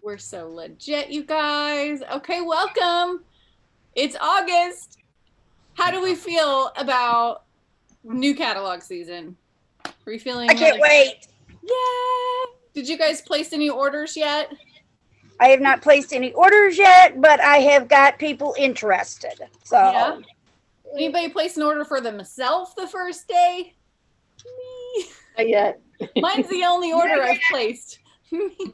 We're so legit, you guys. Okay, welcome. It's August. How do we feel about new catalog season? Are we feeling I can't wait. Yeah. Did you guys place any orders yet? I have not placed any orders yet, but I have got people interested. So, yeah. Anybody place an order for themselves the first day? Me. Not yet. Mine's the only order I've placed. Did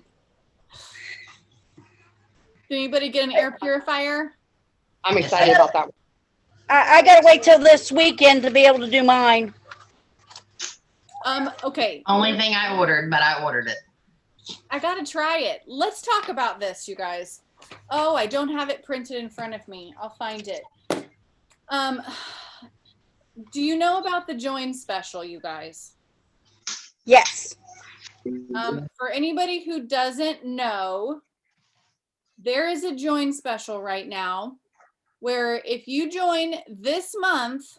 anybody get an air purifier? I'm excited about that. I got to wait till this weekend to be able to do mine. Okay. Only thing I ordered, but I ordered it. I gotta try it. Let's talk about this, you guys. Oh, I don't have it printed in front of me. I'll find it. Do you know about the join special, you guys? Yes. For anybody who doesn't know, there is a join special right now where if you join this month,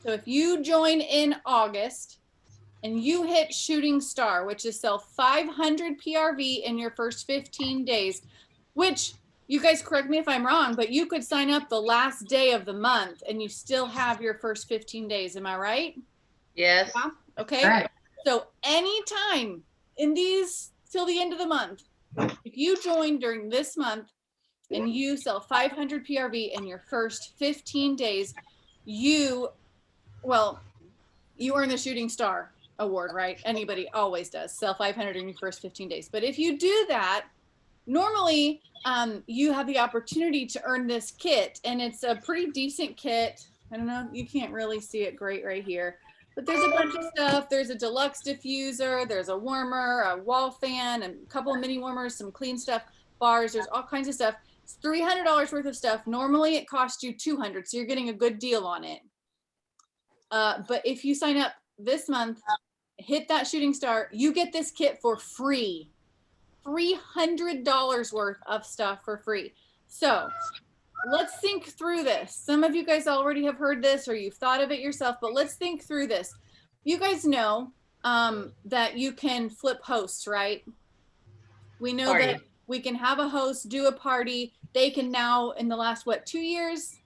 so if you join in August and you hit Shooting Star, which is sell 500 PRV in your first 15 days, which you guys correct me if I'm wrong, but you could sign up the last day of the month and you still have your first 15 days. Am I right? Yes. Yeah? Okay. Right. So anytime in these till the end of the month, if you join during this month and you sell 500 PRV in your first 15 days, you earn the Shooting Star award, right? Anybody always does sell 500 in your first 15 days. But if you do that, normally you have the opportunity to earn this kit, and it's a pretty decent kit. I don't know, you can't really see it great right here, but there's a bunch of stuff. There's a deluxe diffuser, there's a warmer, a wall fan, and a couple of mini warmers, some clean stuff, bars, there's all kinds of stuff. It's $300 worth of stuff. Normally it costs you $200, so you're getting a good deal on it. But if you sign up this month, hit that Shooting Star, you get this kit for free. $300 worth of stuff for free. So let's think through this. Some of you guys already have heard this or you've thought of it yourself, but let's think through this. You guys know that you can flip hosts, right? We know that we can have a host do a party. They can now, in the last, 2 years,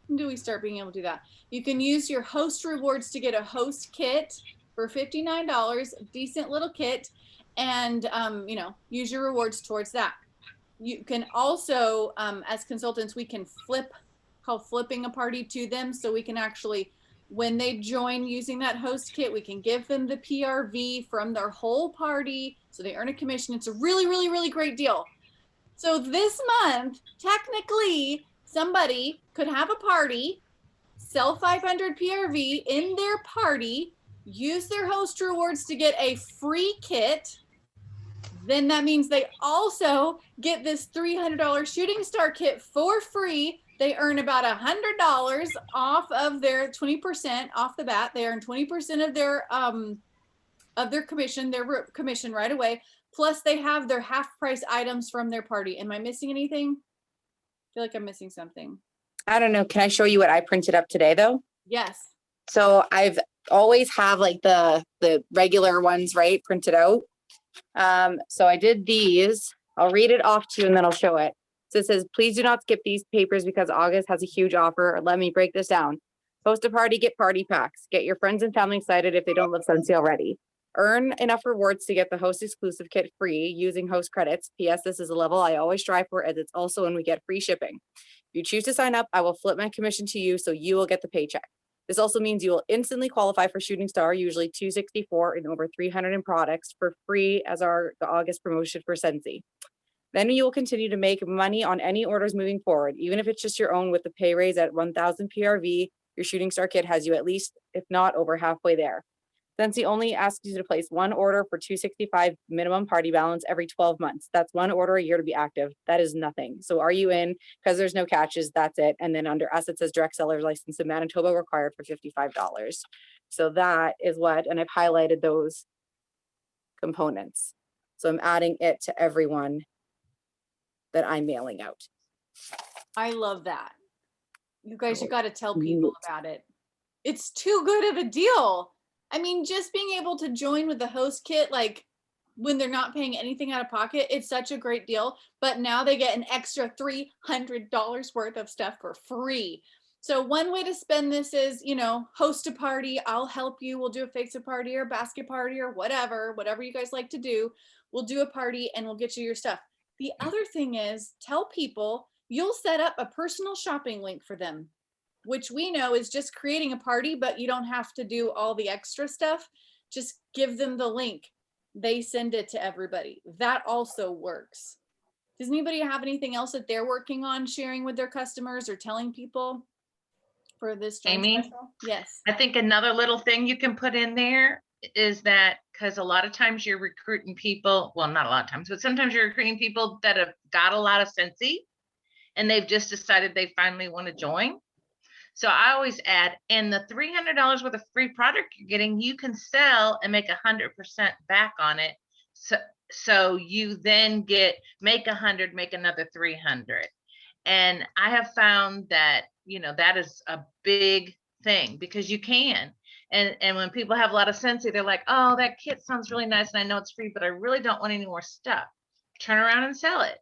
when do we start being able to do that? You can use your host rewards to get a host kit for $59, decent little kit, and use your rewards towards that. You can also, as consultants, we can called flipping a party to them, so we can actually, when they join using that host kit, we can give them the PRV from their whole party, so they earn a commission. It's a really, really, really great deal. So this month, technically, somebody could have a party, sell 500 PRV in their party, use their host rewards to get a free kit. Then that means they also get this $300 Shooting Star kit for free. They earn about $100 off of their 20% off the bat. They earn 20% of their commission right away. Plus they have their half price items from their party. Am I missing anything? I feel like I'm missing something. I don't know. Can I show you what I printed up today though? Yes. So I've always have like the regular ones, right? Printed out. So I did these. I'll read it off to you and then I'll show it. So it says, please do not skip these papers because August has a huge offer. Let me break this down. Host a party, get party packs. Get your friends and family excited if they don't love Scentsy already. Earn enough rewards to get the host exclusive kit free using host credits. P.S. This is a level I always strive for as it's also when we get free shipping. If you choose to sign up, I will flip my commission to you so you will get the paycheck. This also means you will instantly qualify for Shooting Star, usually $264 and over 300 in products for free as the August promotion for Scentsy. Then you will continue to make money on any orders moving forward, even if it's just your own with the pay raise at 1,000 PRV. Your Shooting Star kit has you at least, if not over halfway there. Scentsy only asks you to place one order for $265 minimum party balance every 12 months. That's one order a year to be active. That is nothing. So are you in? Because there's no catches, that's it. And then under us, it says direct seller's license in Manitoba required for $55. So that is what, and I've highlighted those components. So I'm adding it to everyone that I'm mailing out. I love that. You guys, you got to tell people about it. It's too good of a deal. I mean, just being able to join with the host kit, like when they're not paying anything out of pocket, it's such a great deal. But now they get an extra $300 worth of stuff for free. So one way to spend this is, you know, host a party. I'll help you. We'll do a face-up party or a basket party or whatever you guys like to do. We'll do a party and we'll get you your stuff. The other thing is, tell people you'll set up a personal shopping link for them, which we know is just creating a party, but you don't have to do all the extra stuff. Just give them the link. They send it to everybody. That also works. Does anybody have anything else that they're working on sharing with their customers or telling people for this joint Amy? special? Yes. I think another little thing you can put in there is that, because a lot of times you're recruiting people, well, not a lot of times, but sometimes you're recruiting people that have got a lot of Scentsy and they've just decided they finally want to join. So I always add, and the $300 worth of free product you're getting, you can sell and make 100% back on it. So you then make 100, make another 300. And I have found that, you know, that is a big thing because you can. And when people have a lot of Scentsy, they're like, oh, that kit sounds really nice. And I know it's free, but I really don't want any more stuff. Turn around and sell it.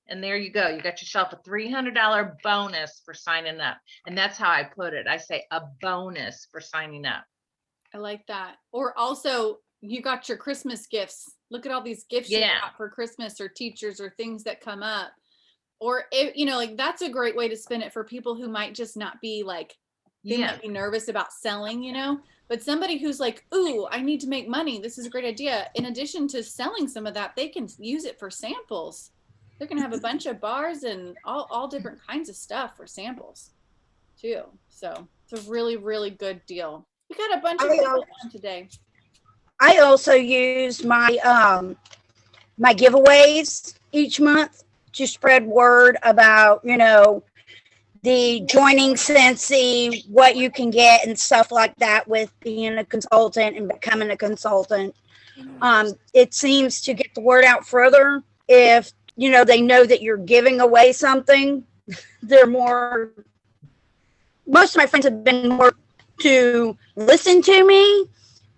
And there you go. You got yourself a $300 bonus for signing up. And that's how I put it. I say a bonus for signing up. I like that. Or also, you got your Christmas gifts. Look at all these gifts you got for Christmas or teachers or things that come up. Or, you know, like that's a great way to spin it for people who might just not be like, they might be nervous about selling, you know, but somebody who's like, ooh, I need to make money. This is a great idea. In addition to selling some of that, they can use it for samples. They're going to have a bunch of bars and all different kinds of stuff for samples too. So it's a really, really good deal. We got a bunch of people on today. I also use my my giveaways each month to spread word about, you know, the joining Scentsy, what you can get and stuff like that with being a consultant and becoming a consultant. It seems to get the word out further if, you know, they know that you're giving away something. They're most of my friends have been more to listen to me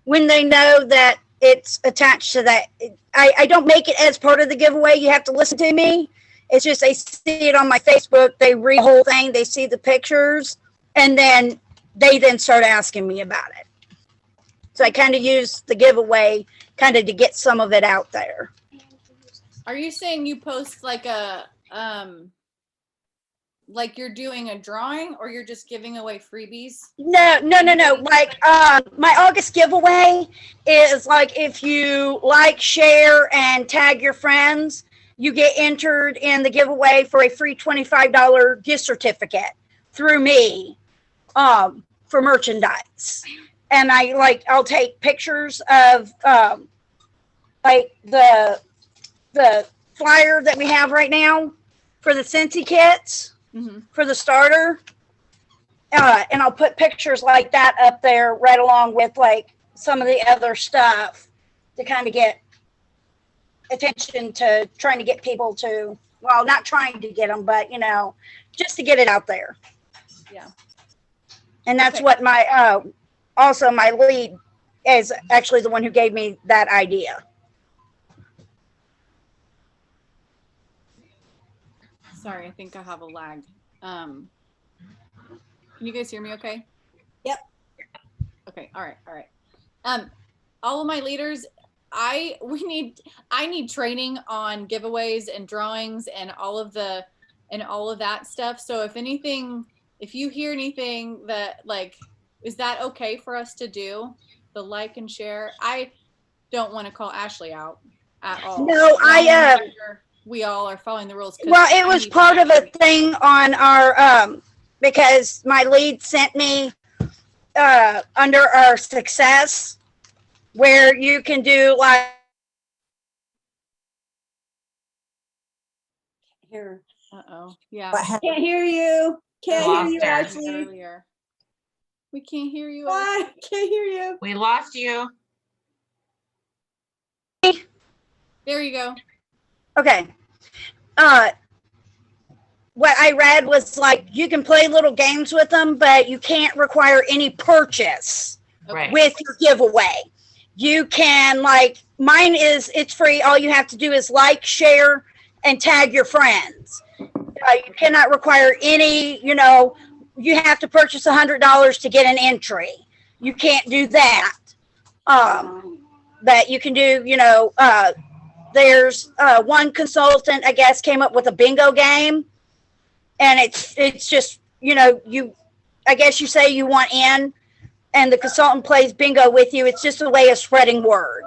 when they know that it's attached to that. I don't make it as part of the giveaway. You have to listen to me. It's just they see it on my Facebook. They read the whole thing. They see the pictures. And then they start asking me about it. So I kind of use the giveaway kind of to get some of it out there. Are you saying you post like a, like you're doing a drawing or you're just giving away freebies? No. Like my August giveaway is like if you like, share, and tag your friends, you get entered in the giveaway for a free $25 gift certificate through me for merchandise. And I'll take pictures of like the flyer that we have right now for the Scentsy kits. Mm-hmm. For the starter, and I'll put pictures like that up there right along with like some of the other stuff to kind of get attention to trying to get people to, well, not trying to get them, but you know, just to get it out there. Yeah. And that's what my also my lead is actually the one who gave me that idea. Sorry, I think I have a lag. Can you guys hear me okay? Yep. Okay, all right. All of my leaders, I need training on giveaways and drawings and all of that stuff. So if you hear anything that like, is that okay for us to do? The like and share? I don't want to call Ashley out at all. No, we all are following the rules. Well, it was part of a thing on our, because my lead sent me under our success where you can do like. Here. Uh-oh. Yeah. Can't hear you. Can't hear you, Ashley. Earlier. We can't hear you. Why? Can't hear you. We lost you. There you go. Okay. What I read was like you can play little games with them, but you can't require any purchase with your giveaway. you can like, mine is, it's free. All you have to do is like, share, and tag your friends. You cannot require any, you have to purchase $100 to get an entry. You can't do that. But you can do, there's one consultant, I guess, came up with a bingo game, and it's just, I guess you say you want in, and the consultant plays bingo with you. It's just a way of spreading word,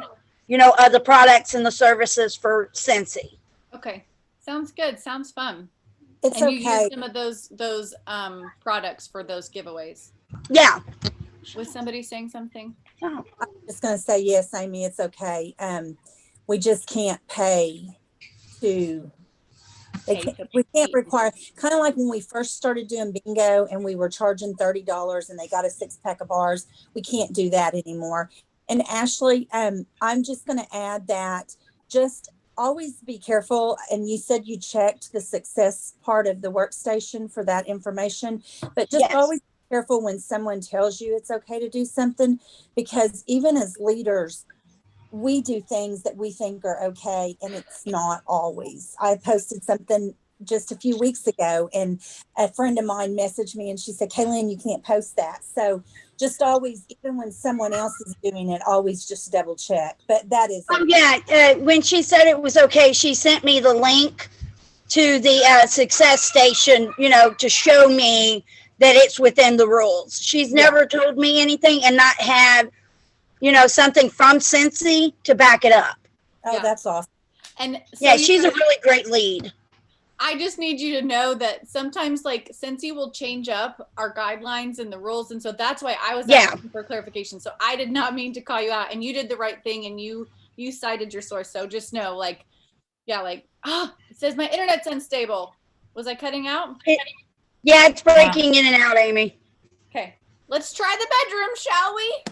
of the products and the services for Scentsy. Okay. Sounds good. Sounds fun. It's And you okay. use some of those products for those giveaways. Yeah. Was somebody saying something? Oh. I'm just gonna say yes, Amy, it's okay. We just can't pay to, we can't require, kind of like when we first started doing bingo and we were charging $30 and they got a 6-pack of bars. We can't do that anymore. And Ashley, I'm just gonna add that just always be careful. And you said you checked the success part of the workstation for that information, but just Yes. always be careful when someone tells you it's okay to do something, because even as leaders, we do things that we think are okay, and it's not always. I posted something just a few weeks ago, and a friend of mine messaged me and she said, Kaylin, you can't post that. So just always, even when someone else is doing it, always just double check. But that is Oh, yeah. When she said it was okay, she sent me the link to the success station, to show me that it's within the rules. She's never told me anything and not had, something from Scentsy to back it up. Oh, Yeah. that's awesome. And so Yeah, you she's a guys- really great lead. I just need you to know that sometimes like Scentsy will change up our guidelines and the rules. And so that's why I was asking for clarification. So I did not mean to call you out, and you did the right thing, and you cited your source. So just know it says my internet's unstable. Was I cutting out? Yeah, it's breaking in and out, Amy. Okay. Let's try the bedroom, shall we?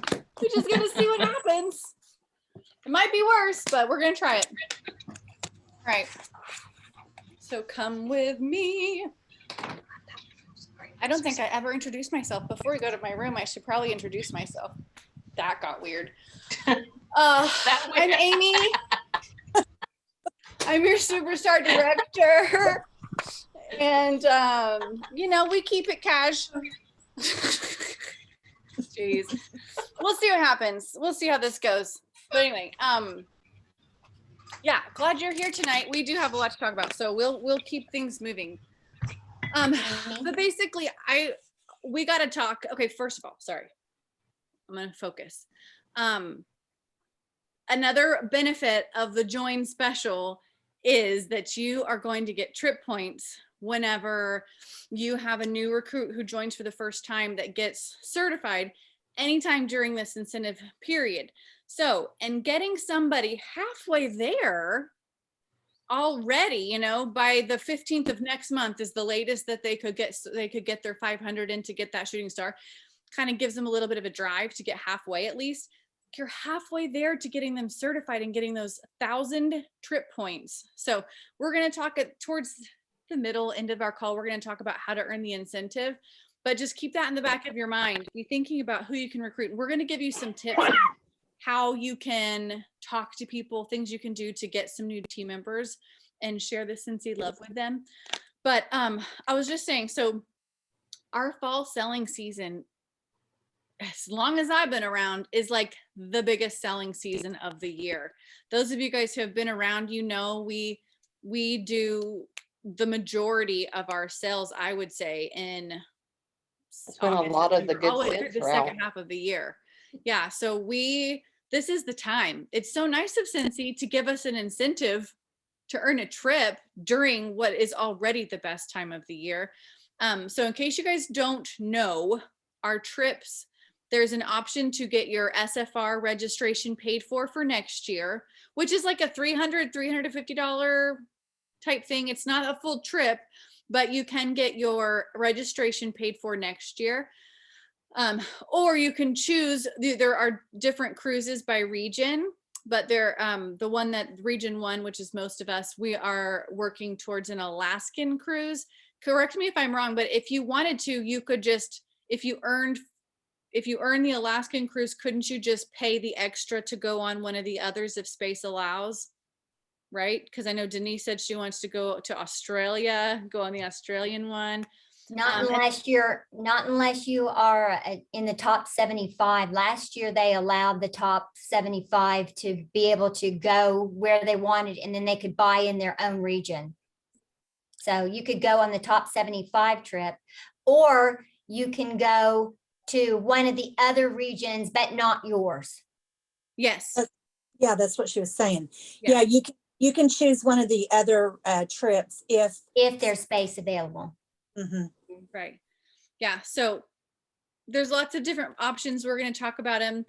We're just going to see what happens. It might be worse, but we're going to try it. All right. So come with me. I don't think I ever introduced myself. Before we go to my room, I should probably introduce myself. That got weird. I'm Amy. I'm your superstar director. And, we keep it cash. Jeez. We'll see what happens. We'll see how this goes. But anyway, glad you're here tonight. We do have a lot to talk about, so we'll keep things moving. But basically, we got to talk. Okay, first of all, sorry. I'm going to focus. Another benefit of the join special is that you are going to get trip points whenever you have a new recruit who joins for the first time that gets certified anytime during this incentive period. So, and getting somebody halfway there already, by the 15th of next month is the latest that they could get their 500 in to get that shooting star. Kind of gives them a little bit of a drive to get halfway at least. You're halfway there to getting them certified and getting those 1,000 trip points. So we're going to talk towards the middle end of our call. We're going to talk about how to earn the incentive, but just keep that in the back of your mind. Be thinking about who you can recruit. We're going to give you some tips on how you can talk to people, things you can do to get some new team members and share the Scentsy love with them. But I was just saying, so our fall selling season, as long as I've been around, is like the biggest selling season of the year. Those of you guys who have been around, we do the majority of our sales, I would say, in It's been a lot of the good sales the second half of the year. Yeah, so this is the time. It's so nice of Scentsy to give us an incentive to earn a trip during what is already the best time of the year. So in case you guys don't know, our trips, there's an option to get your SFR registration paid for next year, which is like a $350 type thing. It's not a full trip, but you can get your registration paid for next year. Or you can choose, there are different cruises by region, but they're the one that region 1, which is most of us, we are working towards an Alaskan cruise. Correct me if I'm wrong, but if you wanted to, you could just, if you earned if you earn the Alaskan cruise, couldn't you just pay the extra to go on one of the others if space allows? Right? Because I know Denise said she wants to go to Australia, go on the Australian one. Not and- unless you are in the top 75. Last year, they allowed the top 75 to be able to go where they wanted, and then they could buy in their own region. So you could go on the top 75 trip, or you can go to one of the other regions, but not yours. Yes. Yeah, that's what she was saying. Yeah. Yeah, you can choose one of the other trips if. If there's space available. Mhm. Right. Yeah. So there's lots of different options. We're going to talk about them.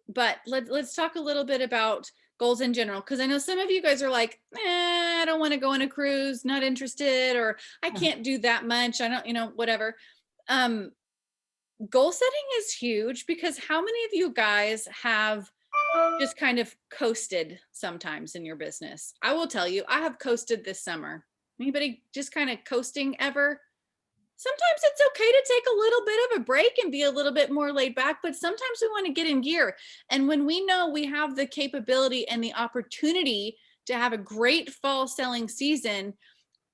But let's talk a little bit about goals in general. Cause I know some of you guys are like, I don't want to go on a cruise, not interested, or I can't do that much. I don't, whatever. Goal setting is huge because how many of you guys have just kind of coasted sometimes in your business? I will tell you, I have coasted this summer. Anybody just kind of coasting ever? Sometimes it's okay to take a little bit of a break and be a little bit more laid back, but sometimes we want to get in gear. And when we know we have the capability and the opportunity to have a great fall selling season,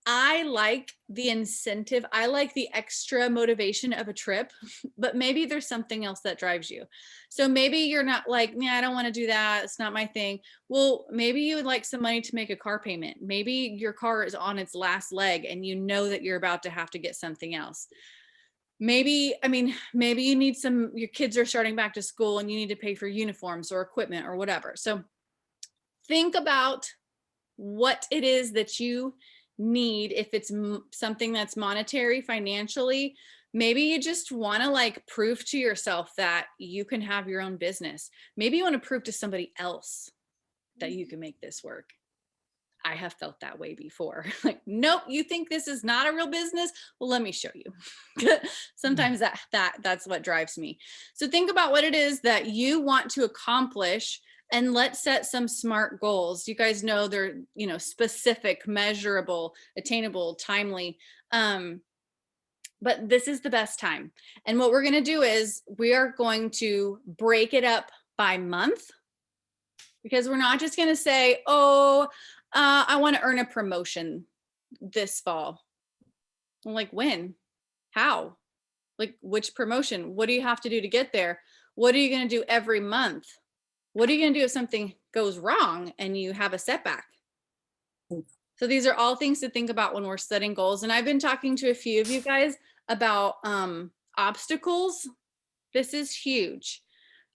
I like the incentive. I like the extra motivation of a trip, but maybe there's something else that drives you. So maybe you're not like, I don't want to do that. It's not my thing. Well, maybe you would like some money to make a car payment. Maybe your car is on its last leg and you know that you're about to have to get something else. Maybe you need your kids are starting back to school and you need to pay for uniforms or equipment or whatever. So think about what it is that you need. If it's something that's monetary, financially, maybe you just want to prove to yourself that you can have your own business. Maybe you want to prove to somebody else that you can make this work. I have felt that way before. Nope, you think this is not a real business? Well, let me show you. Sometimes that's what drives me. So think about what it is that you want to accomplish, and let's set some SMART goals. You guys know they're, specific, measurable, attainable, timely. But this is the best time. And what we're going to do is we are going to break it up by month, because we're not just going to say, I want to earn a promotion this fall. I'm when? How? Which promotion? What do you have to do to get there? What are you going to do every month? What are you going to do if something goes wrong and you have a setback? So these are all things to think about when we're setting goals. And I've been talking to a few of you guys about obstacles. This is huge.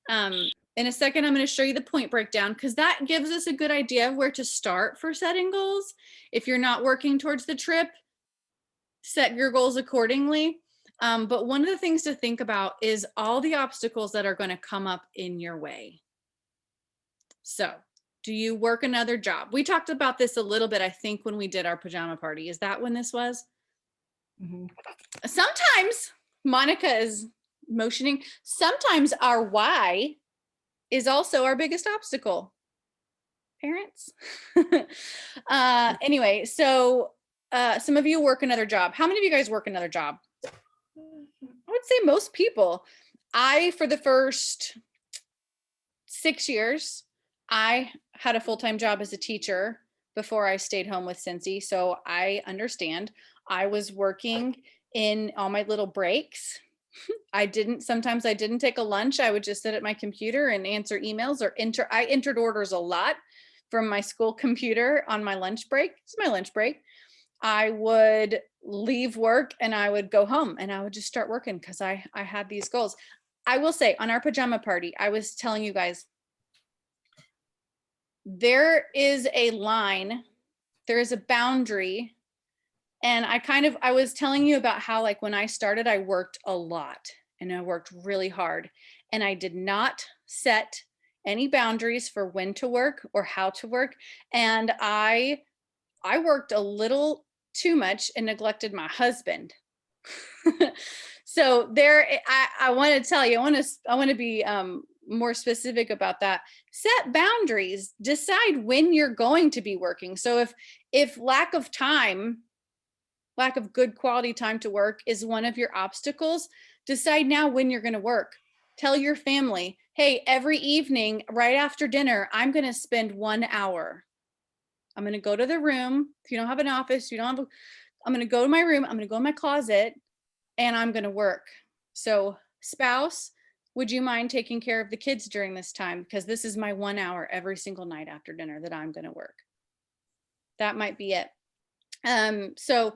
In a second, I'm going to show you the point breakdown, because that gives us a good idea of where to start for setting goals. If you're not working towards the trip, set your goals accordingly. But one of the things to think about is all the obstacles that are going to come up in your way. So, do you work another job? We talked about this a little bit, I think, when we did our pajama party. Is that when this was? Mm-hmm. Sometimes Monica is motioning. Sometimes our why is also our biggest obstacle. Parents. Anyway, so some of you work another job. How many of you guys work another job? I would say most people. For the first 6 years, I had a full-time job as a teacher before I stayed home with Scentsy. So I understand. I was working in all my little breaks. Sometimes I didn't take a lunch. I would just sit at my computer and answer emails or I entered orders a lot from my school computer on my lunch break. It's my lunch break. I would leave work and I would go home and I would just start working because I had these goals. I will say, on our pajama party, I was telling you guys, there is a line, there is a boundary. And I was telling you about how, when I started, I worked a lot and I worked really hard, and I did not set any boundaries for when to work or how to work. And I worked a little too much and neglected my husband. So I want to tell you, I want to be more specific about that. Set boundaries, decide when you're going to be working. So if lack of good quality time to work is one of your obstacles, Decide now when you're going to work. Tell your family, hey, every evening right after dinner, I'm going to spend 1 hour. I'm going to go to the room. If you don't have an office, I'm going to go to my room. I'm going to go in my closet and I'm going to work. So spouse, would you mind taking care of the kids during this time? Because this is my 1 hour every single night after dinner that I'm going to work. That might be it. So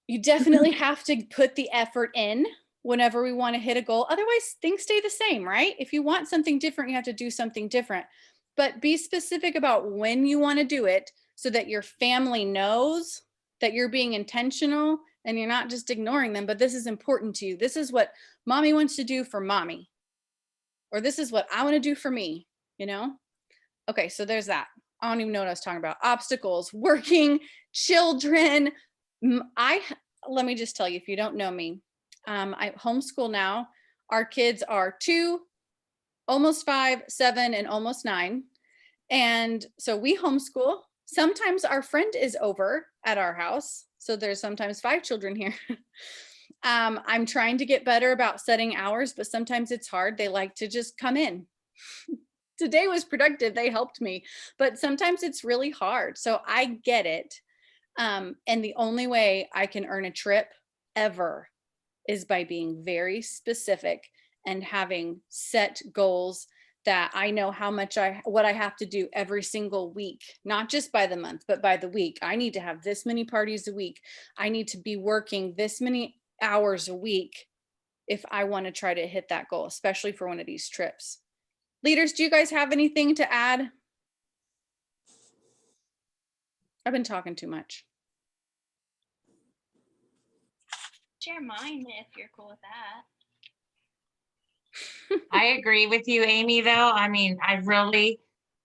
you definitely have to put the effort in whenever we want to hit a goal. Otherwise, things stay the same, right? If you want something different, you have to do something different. But be specific about when you want to do it so that your family knows that you're being intentional and you're not just ignoring them, but this is important to you. This is what mommy wants to do for mommy. Or this is what I want to do for me, you know? Okay, so there's that. I don't even know what I was talking about. Obstacles, working, children. Let me just tell you, if you don't know me, I homeschool now. Our kids are 2, almost 5, 7, and almost 9. And so we homeschool. Sometimes our friend is over at our house. So there's sometimes 5 children here. I'm trying to get better about setting hours, but sometimes it's hard. They like to just come in. Today was productive. They helped me, but sometimes it's really hard. So I get it. And the only way I can earn a trip ever is by being very specific and having set goals that I know how much what I have to do every single week, not just by the month, but by the week. I need to have this many parties a week. I need to be working this many hours a week if I want to try to hit that goal, especially for one of these trips. Leaders, do you guys have anything to add? I've been talking too much. Share mine if you're cool with that. I agree with you, Amy, though. I mean,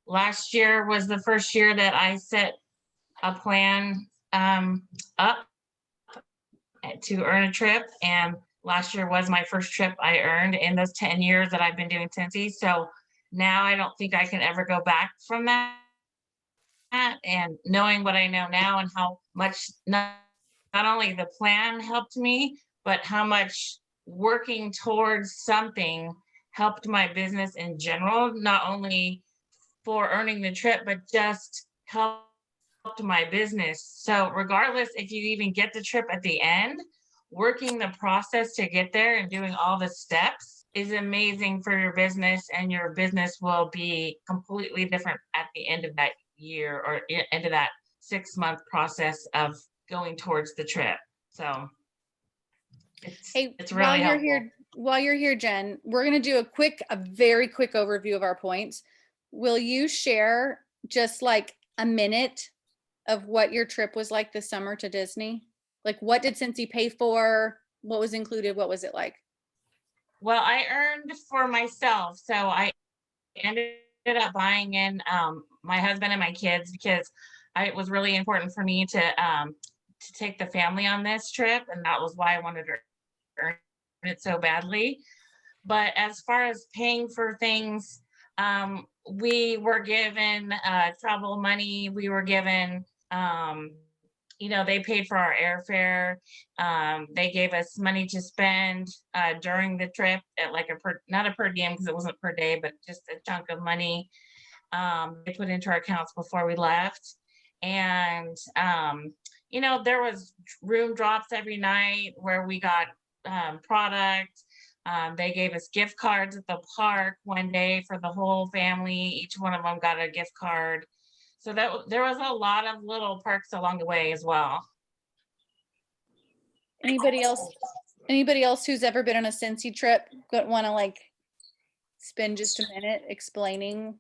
last year was the first year that I set a plan up to earn a trip. And last year was my first trip I earned in those 10 years that I've been doing Scentsy. So now I don't think I can ever go back from that. And knowing what I know now and how much not only the plan helped me, but how much working towards something helped my business in general, not only for earning the trip, but just helped my business. So regardless if you even get the trip at the end, working the process to get there and doing all the steps is amazing for your business, and your business will be completely different at the end of that year or end of that 6-month process of going towards the trip. So it's really helpful. While you're here, Jen, we're going to do a very quick overview of our points. Will you share just like a minute of what your trip was like this summer to Disney? Like, what did Scentsy pay for? What was included? What was it like? Well, I earned for myself. So I ended up buying in my husband and my kids because it was really important for me to take the family on this trip. And that was why I wanted to earn it so badly. But as far as paying for things, we were given travel money. We were given, they paid for our airfare. They gave us money to spend during the trip at like not a per diem because it wasn't per day, but just a chunk of money they put into our accounts before we left. And, there was room drops every night where we got product. They gave us gift cards at the park one day for the whole family. Each one of them got a gift card. So there was a lot of little perks along the way as well. Anybody else who's ever been on a Scentsy trip want to spend just a minute explaining?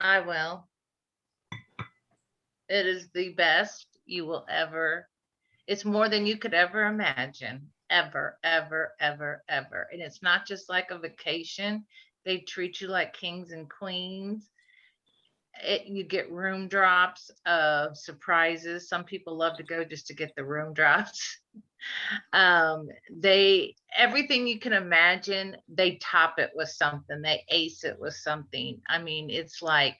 I will. It is the best you will ever. It's more than you could ever imagine. Ever, ever, ever, ever. And it's not just like a vacation. They treat you like kings and queens. You get room drops of surprises. Some people love to go just to get the room drops. Everything you can imagine, they top it with something. They ace it with something. I mean, it's like,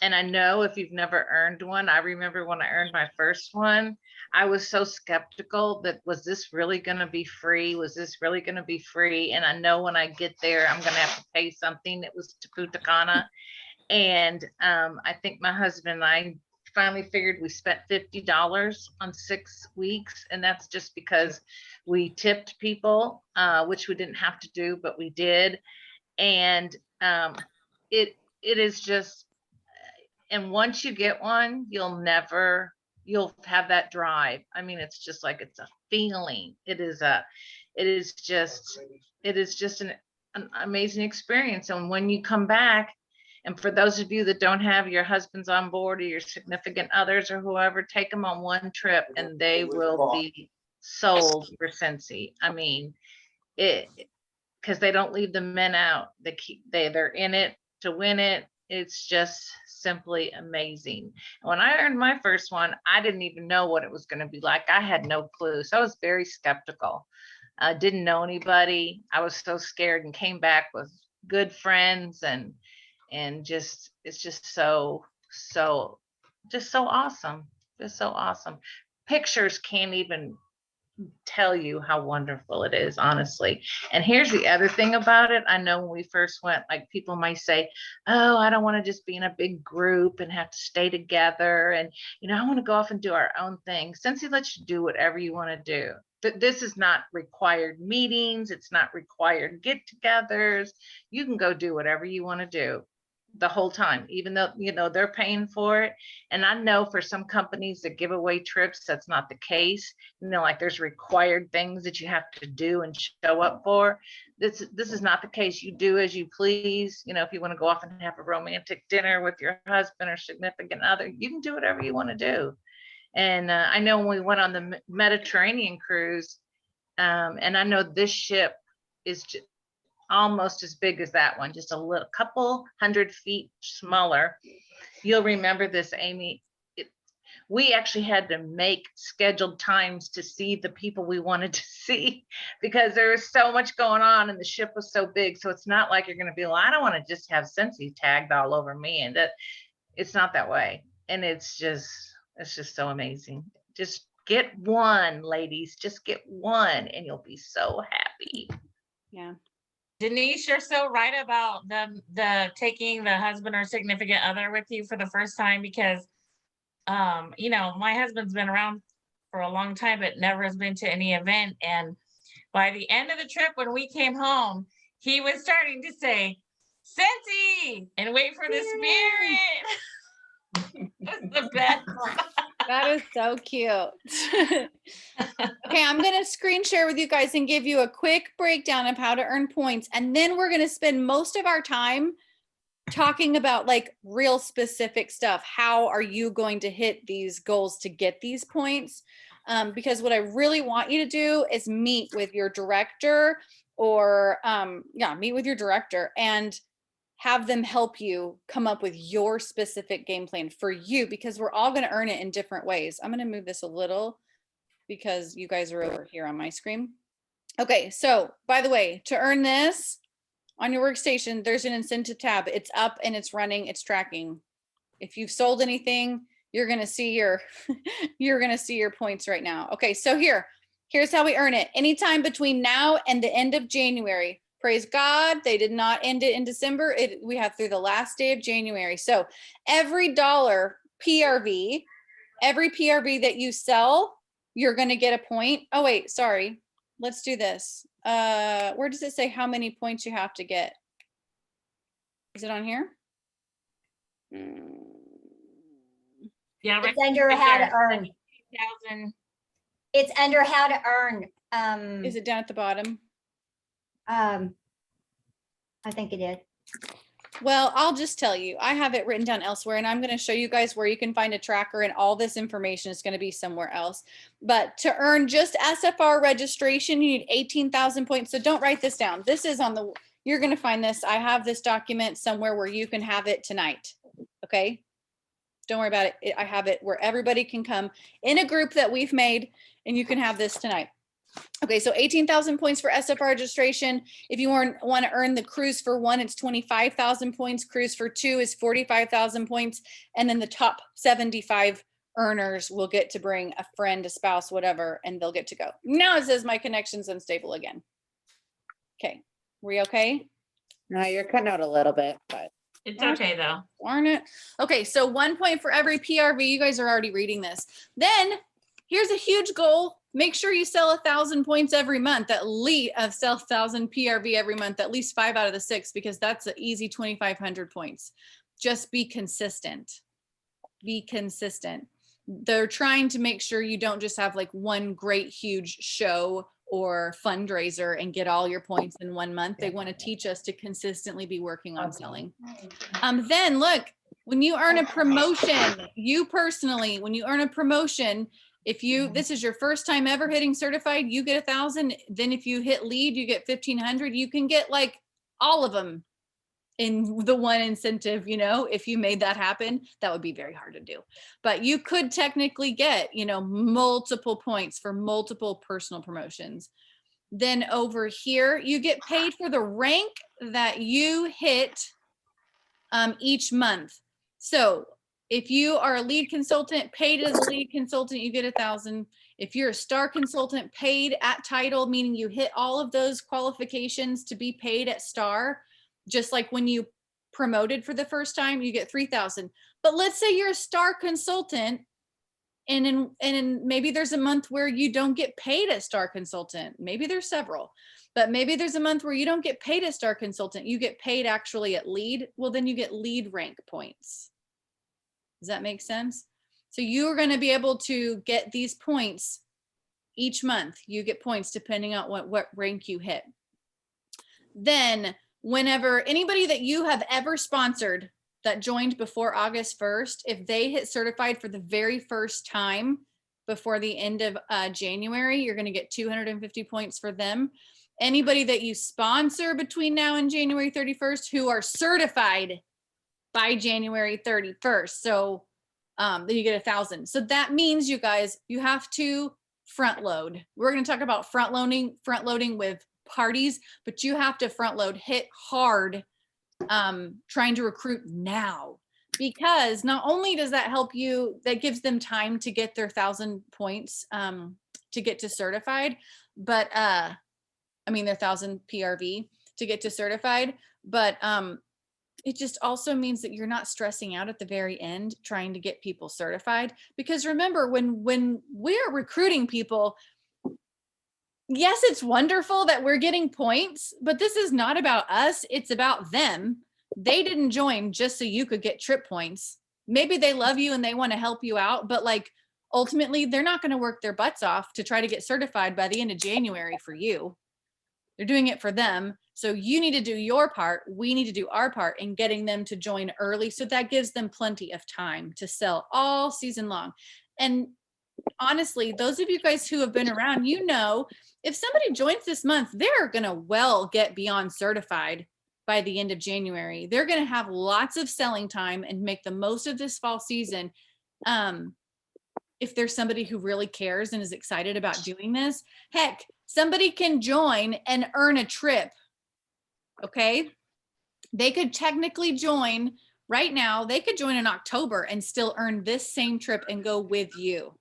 And I know if you've never earned one, I remember when I earned my first one, I was so skeptical that was this really going to be free? Was this really going to be free? And I know when I get there, I'm going to have to pay something. It was to Punta Cana. And I think my husband and I finally figured we spent $50 on 6 weeks. And that's just because we tipped people, which we didn't have to do, but we did. And it is just, and once you get one, you'll have that drive. I mean, it's just like, it's a feeling. It is just an amazing experience. And when you come back, and for those of you that don't have your husbands on board or your significant others or whoever, take them on one trip and they will be sold for Scentsy. I mean, because they don't leave the men out. They're in it to win it. It's just simply amazing. When I earned my first one, I didn't even know what it was going to be like. I had no clue. So I was very skeptical. I didn't know anybody. I was so scared and came back with good friends and just, it's just so awesome. Just so awesome. Pictures can't even tell you how wonderful it is, honestly. And here's the other thing about it. I know when we first went, like, people might say, oh, I don't want to just be in a big group and have to stay together. And, I want to go off and do our own thing. Scentsy lets you do whatever you want to do. But this is not required meetings. It's not required get-togethers. You can go do whatever you want to do the whole time, even though, they're paying for it. And I know for some companies that give away trips, that's not the case. Like there's required things that you have to do and show up for. This is not the case. You do as you please. If you want to go off and have a romantic dinner with your husband or significant other, you can do whatever you want to do. And I know when we went on the Mediterranean cruise, and I know this ship is just almost as big as that one, just a couple 100 feet smaller. You'll remember this, Amy. We actually had to make scheduled times to see the people we wanted to see because there was so much going on and the ship was so big. So it's not like you're going to be like, I don't want to just have Scentsy tagged all over me. And that it's not that way. And it's just so amazing. Just get one, ladies, just get one and you'll be so happy. Yeah. Denise, you're so right about the taking the husband or significant other with you for the first time because, my husband's been around for a long time, but never has been to any event. And by the end of the trip, when we came home, he was starting to say, Scentsy, and wait for the spirit. That's the best. That is so cute. Okay, I'm going to screen share with you guys and give you a quick breakdown of how to earn points. And then we're going to spend most of our time talking about like real specific stuff. How are you going to hit these goals to get these points? Because what I really want you to do is meet with your director or meet with your director and have them help you come up with your specific game plan for you, because we're all going to earn it in different ways. I'm going to move this a little because you guys are over here on my screen. Okay, so by the way, to earn this on your workstation, there's an incentive tab. It's up and it's running, it's tracking. If you've sold anything, you're going to see your points right now. Okay, so here's how we earn it. Anytime between now and the end of January. Praise God, they did not end it in December. We have through the last day of January. So every dollar PRV, every PRV that you sell, you're going to get a point. Oh, wait, sorry. Let's do this. Where does it say how many points you have to get? Is it on here? Yeah, It's under how to earn. 2,000. It's under how to earn. Is it down at the bottom? I think it is. Well, I'll just tell you, I have it written down elsewhere, and I'm going to show you guys where you can find a tracker, and all this information is going to be somewhere else. But to earn just SFR registration, you need 18,000 points. So don't write this down. This is on the, you're going to find this. I have this document somewhere where you can have it tonight. Okay. Don't worry about it. I have it where everybody can come in a group that we've made, and you can have this tonight. Okay, so 18,000 points for SFR registration. If you want to earn the cruise for 1, it's 25,000 points. Cruise for 2 is 45,000 points. And then the top 75 earners will get to bring a friend, a spouse, whatever, and they'll get to go. Now it says my connection's unstable again. Okay, we okay? No, you're cutting out a little bit, but It's okay though. Darn it. Okay, so 1 point for every PRV. You guys are already reading this. Then here's a huge goal. Make sure you sell 1,000 points every month, at least sell 1,000 PRV every month, at least 5 out of the 6, because that's an easy 2,500 points. Just be consistent. Be consistent. They're trying to make sure you don't just have like one great huge show or fundraiser and get all your points in 1 month. They want to teach us to consistently be working on selling. Then look, when you earn a promotion, you personally, when you earn a promotion, if you, this is your first time ever hitting certified, you get 1,000. Then if you hit lead, you get 1,500. You can get like all of them in the one incentive, you know, if you made that happen. That would be very hard to do. But you could technically get, you know, multiple points for multiple personal promotions. Then over here, you get paid for the rank that you hit each month. So if you are a lead consultant, paid as a lead consultant, you get 1,000. If you're a star consultant, paid at title, meaning you hit all of those qualifications to be paid at star, just like when you promoted for the first time, you get 3,000. But let's say you're a star consultant, and maybe there's a month where you don't get paid as star consultant. Maybe there's several, but maybe there's a month where you don't get paid as star consultant. You get paid actually at lead. Well, then you get lead rank points. Does that make sense? So you're going to be able to get these points each month. You get points depending on what rank you hit. Then whenever anybody that you have ever sponsored that joined before August 1st, if they hit certified for the very first time before the end of January, you're going to get 250 points for them. Anybody that you sponsor between now and January 31st who are certified by January 31st. So then you get 1,000. So that means, you guys, you have to front load. We're going to talk about front loading with parties, but you have to front load, hit hard, trying to recruit now, because not only does that help you, that gives them time to get their 1,000 points to get to certified, but I mean their 1,000 PRV to get to certified, but it just also means that you're not stressing out at the very end trying to get people certified. Because remember, when we're recruiting people, yes, it's wonderful that we're getting points, but this is not about us. It's about them. They didn't join just so you could get trip points. Maybe they love you and they want to help you out, but like ultimately they're not going to work their butts off to try to get certified by the end of January for you. They're doing it for them. So you need to do your part. We need to do our part in getting them to join early. So that gives them plenty of time to sell all season long. And honestly, those of you guys who have been around, you know, if somebody joins this month, they're going to well get beyond certified by the end of January. They're going to have lots of selling time and make the most of this fall season. If there's somebody who really cares and is excited about doing this, heck, somebody can join and earn a trip. Okay. They could technically join right now. They could join in October and still earn this same trip and go with you.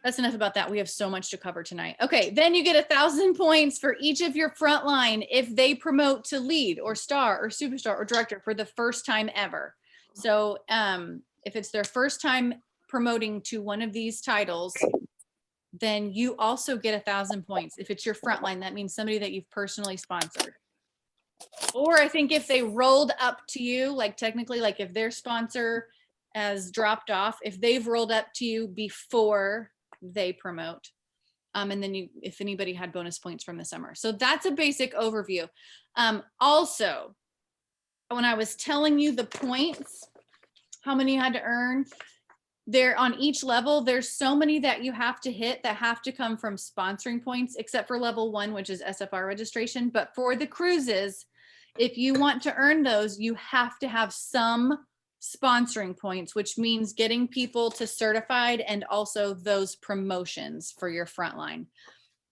That's enough about that. We have so much to cover tonight. Okay, then you get 1,000 points for each of your frontline if they promote to lead or star or superstar or director for the first time ever. So if it's their first time promoting to one of these titles, then you also get 1,000 points. If it's your frontline, that means somebody that you've personally sponsored. Or I think if they rolled up to you, like technically, like if their sponsor has dropped off, if they've rolled up to you before they promote, and then you, if anybody had bonus points from the summer. So that's a basic overview. Also, when I was telling you the points, how many you had to earn, there on each level, there's so many that you have to hit that have to come from sponsoring points, except for level 1, which is SFR registration. But for the cruises, if you want to earn those, you have to have some sponsoring points, which means getting people to certified and also those promotions for your frontline.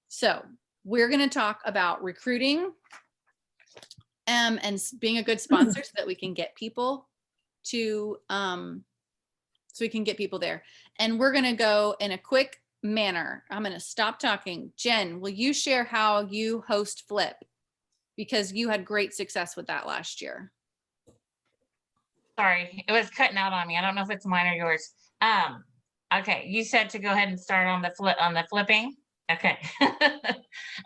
So we're going to talk about recruiting and being a good sponsor so that we can get people to, so we can get people there. And we're going to go in a quick manner. I'm going to stop talking. Jen, will you share how you host Flip? Because you had great success with that last year. Sorry, it was cutting out on me. I don't know if it's mine or yours. Okay, you said to go ahead and start on the flipping. Okay.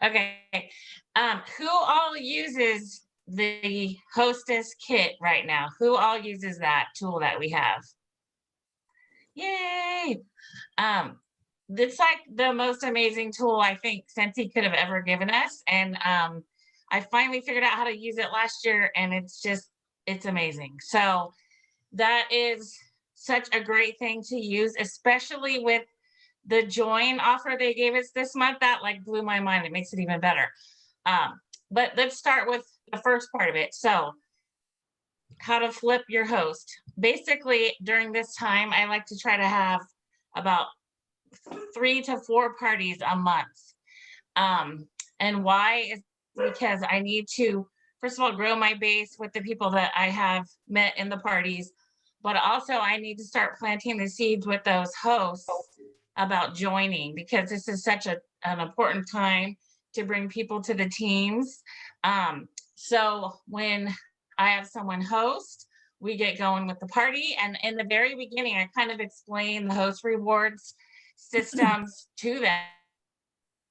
Okay. Who all uses the Hostess kit right now? Who all uses that tool that we have? Yay. It's like the most amazing tool I think Scentsy could have ever given us. And I finally figured out how to use it last year, and it's amazing. So that is such a great thing to use, especially with the join offer they gave us this month. That like blew my mind. It makes it even better. But let's start with the first part of it. So how to flip your host. Basically, during this time, I like to try to have about 3 to 4 parties a month. And why is because I need to, first of all, grow my base with the people that I have met in the parties, but also I need to start planting the seeds with those hosts about joining, because this is such an important time to bring people to the teams. So when I have someone host, we get going with the party. And in the very beginning, I kind of explain the host rewards systems to them,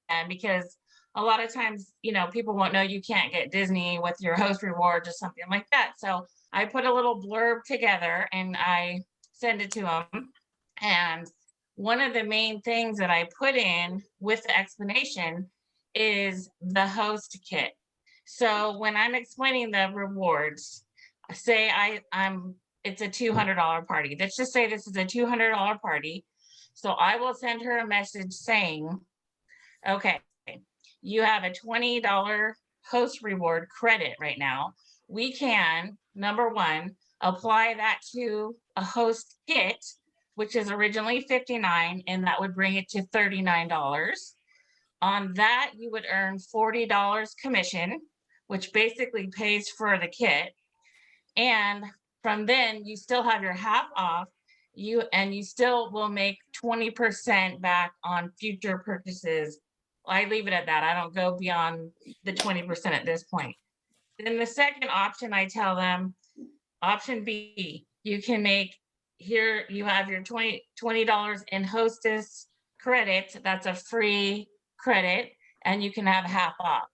and because a lot of times, you know, people won't know you can't get Disney with your host rewards or something like that. So I put a little blurb together and I send it to them. And one of the main things that I put in with the explanation is the host kit. So when I'm explaining the rewards, say it's a $200 party. Let's just say this is a $200 party. So I will send her a message saying, okay, you have a $20 host reward credit right now. We can, number one, apply that to a host kit, which is originally $59, and that would bring it to $39. On that, you would earn $40 commission, which basically pays for the kit. And from then, you still have your half off. You still will make 20% back on future purchases. I leave it at that. I don't go beyond the 20% at this point. Then the second option, I tell them, option B, you can make, here you have your $20 in hostess credit. That's a free credit, and you can have half off.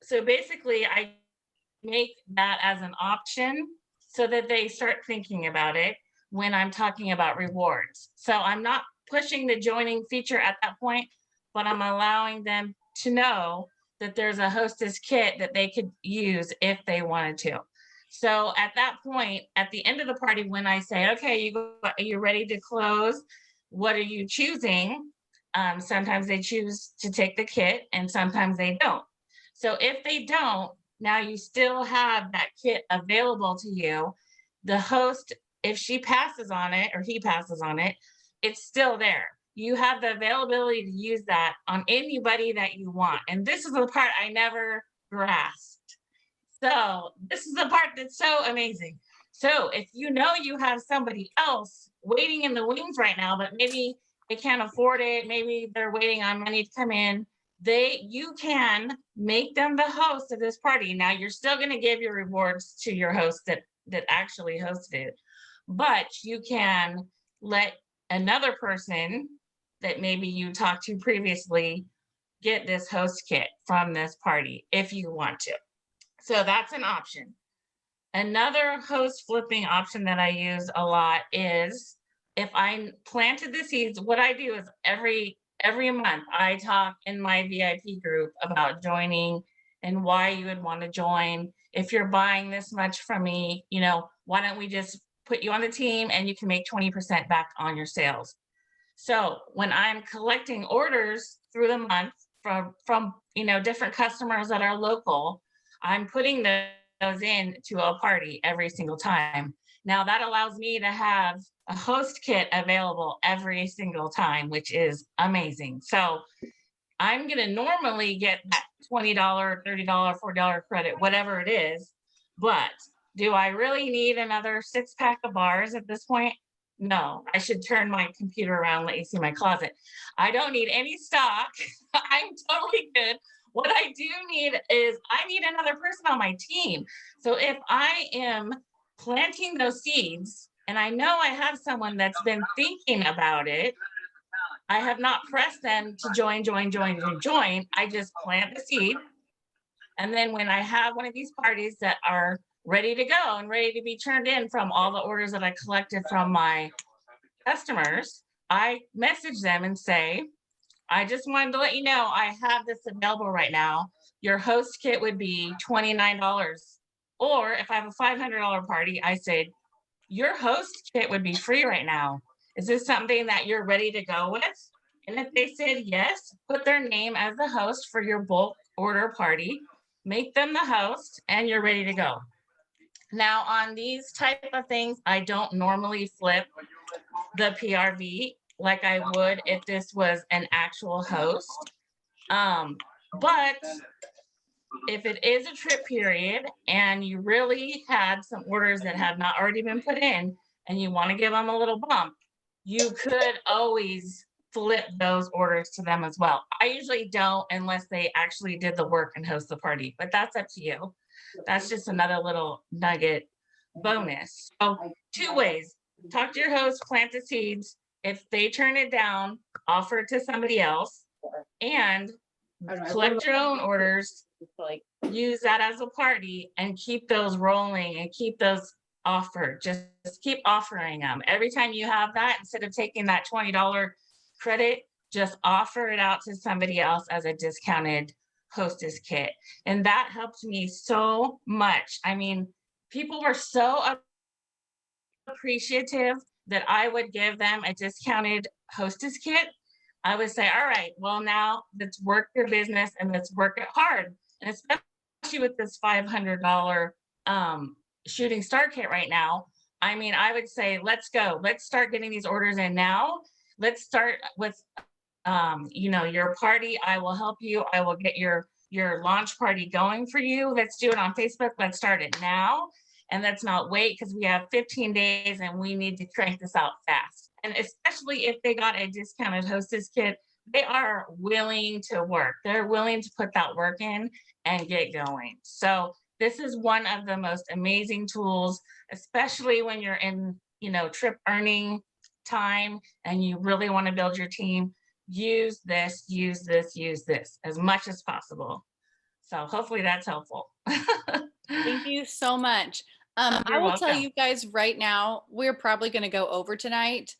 So basically, I make that as an option so that they start thinking about it when I'm talking about rewards. So I'm not pushing the joining feature at that point, but I'm allowing them to know that there's a hostess kit that they could use if they wanted to. So at that point, at the end of the party, when I say, okay, you're ready to close, what are you choosing? Sometimes they choose to take the kit and sometimes they don't. So if they don't, now you still have that kit available to you. The host, if she passes on it or he passes on it, it's still there. You have the availability to use that on anybody that you want. And this is the part I never grasped. So this is the part that's so amazing. So if you know you have somebody else waiting in the wings right now, but maybe they can't afford it, maybe they're waiting on money to come in, you can make them the host of this party. Now you're still going to give your rewards to your host that actually hosted it, but you can let another person that maybe you talked to previously get this host kit from this party if you want to. So that's an option. Another host flipping option that I use a lot is if I planted the seeds, what I do is every month I talk in my VIP group about joining and why you would want to join. If you're buying this much from me, you know, why don't we just put you on the team and you can make 20% back on your sales. So when I'm collecting orders through the month from you know, different customers that are local, I'm putting those in to a party every single time. Now that allows me to have a host kit available every single time, which is amazing. So I'm gonna normally get that $20, $30, $40 credit, whatever it is. But do I really need another 6-pack of bars at this point? No, I should turn my computer around, let you see my closet. I don't need any stock. I'm totally good. What I do need is I need another person on my team. So if I am planting those seeds and I know I have someone that's been thinking about it, I have not pressed them to join. I just plant the seed. And then when I have one of these parties that are ready to go and ready to be turned in from all the orders that I collected from my customers, I message them and say, I just wanted to let you know I have this available right now. Your host kit would be $29. Or if I have a $500 party, I said, your host kit would be free right now. Is this something that you're ready to go with? And if they said yes, put their name as the host for your bulk order party, make them the host, and you're ready to go. Now on these type of things, I don't normally flip the PRV like I would if this was an actual host. But if it is a trip period and you really had some orders that have not already been put in and you want to give them a little bump, you could always flip those orders to them as well. I usually don't unless they actually did the work and host the party, but that's up to you. That's just another little nugget bonus. So 2 ways: talk to your host, plant the seeds. If they turn it down, offer it to somebody else, and collect your own orders, use that as a party, and keep those rolling and keep those offered. Just keep offering them. Every time you have that, instead of taking that $20 credit, just offer it out to somebody else as a discounted hostess kit. And that helped me so much. I mean, people were so appreciative that I would give them a discounted hostess kit. I would say, all right, well, now let's work your business and let's work it hard. And especially with this $500 shooting star kit right now, I mean, I would say, let's go. Let's start getting these orders in now. Let's start with, your party. I will help you. I will get your launch party going for you. Let's do it on Facebook. Let's start it now. And let's not wait because we have 15 days and we need to crank this out fast. And especially if they got a discounted hostess kit, they are willing to work. They're willing to put that work in and get going. So this is one of the most amazing tools, especially when you're in, trip earning time and you really want to build your team. Use this as much as possible. So hopefully that's helpful. Thank you so much. I You're will tell welcome. you guys right now, we're probably going to go over tonight.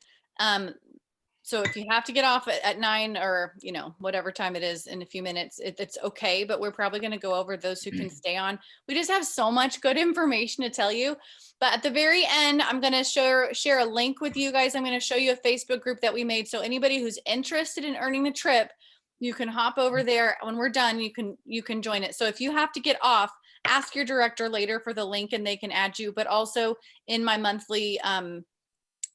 So if you have to get off at 9 or, whatever time it is in a few minutes, it's okay. But we're probably going to go over those who can stay on. We just have so much good information to tell you. But at the very end, I'm going to share a link with you guys. I'm going to show you a Facebook group that we made. So anybody who's interested in earning the trip, you can hop over there. When we're done, you can join it. So if you have to get off, ask your director later for the link and they can add you. But also in my monthly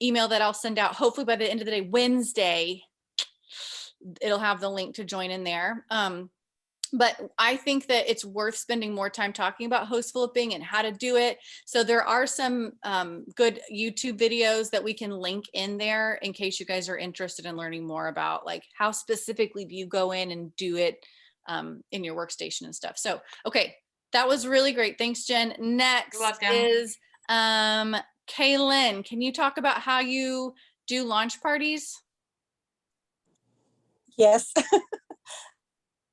email that I'll send out, hopefully by the end of the day, Wednesday, it'll have the link to join in there. But I think that it's worth spending more time talking about host flipping and how to do it. So there are some good YouTube videos that we can link in there in case you guys are interested in learning more about like how specifically do you go in and do it in your workstation and stuff. So, okay, that was really great. Thanks, Jen. Next is Kaylin. Can you talk about how you do launch parties? Yes.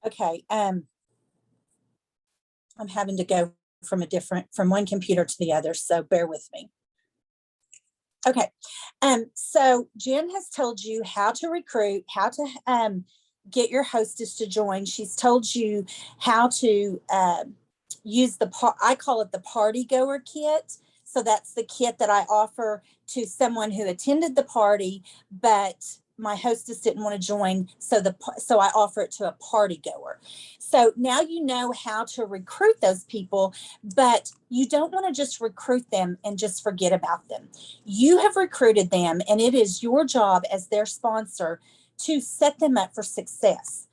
Okay. I'm having to go from one computer to the other, so bear with me. Okay. So Jen has told you how to recruit, how to get your hostess to join. She's told you how to use I call it the party goer kit. So that's the kit that I offer to someone who attended the party, but my hostess didn't want to join. So I offer it to a party goer. So now you know how to recruit those people, but you don't want to just recruit them and just forget about them. You have recruited them and it is your job as their sponsor to set them up for success.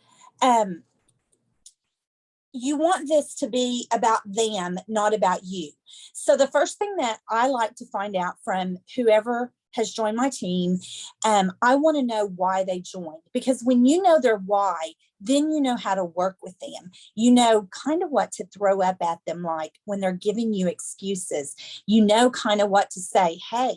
You want this to be about them, not about you. So the first thing that I like to find out from whoever has joined my team, I want to know why they joined, because when you know their why, then you know how to work with them. You know kind of what to throw up at them, like when they're giving you excuses, you know kind of what to say. Hey,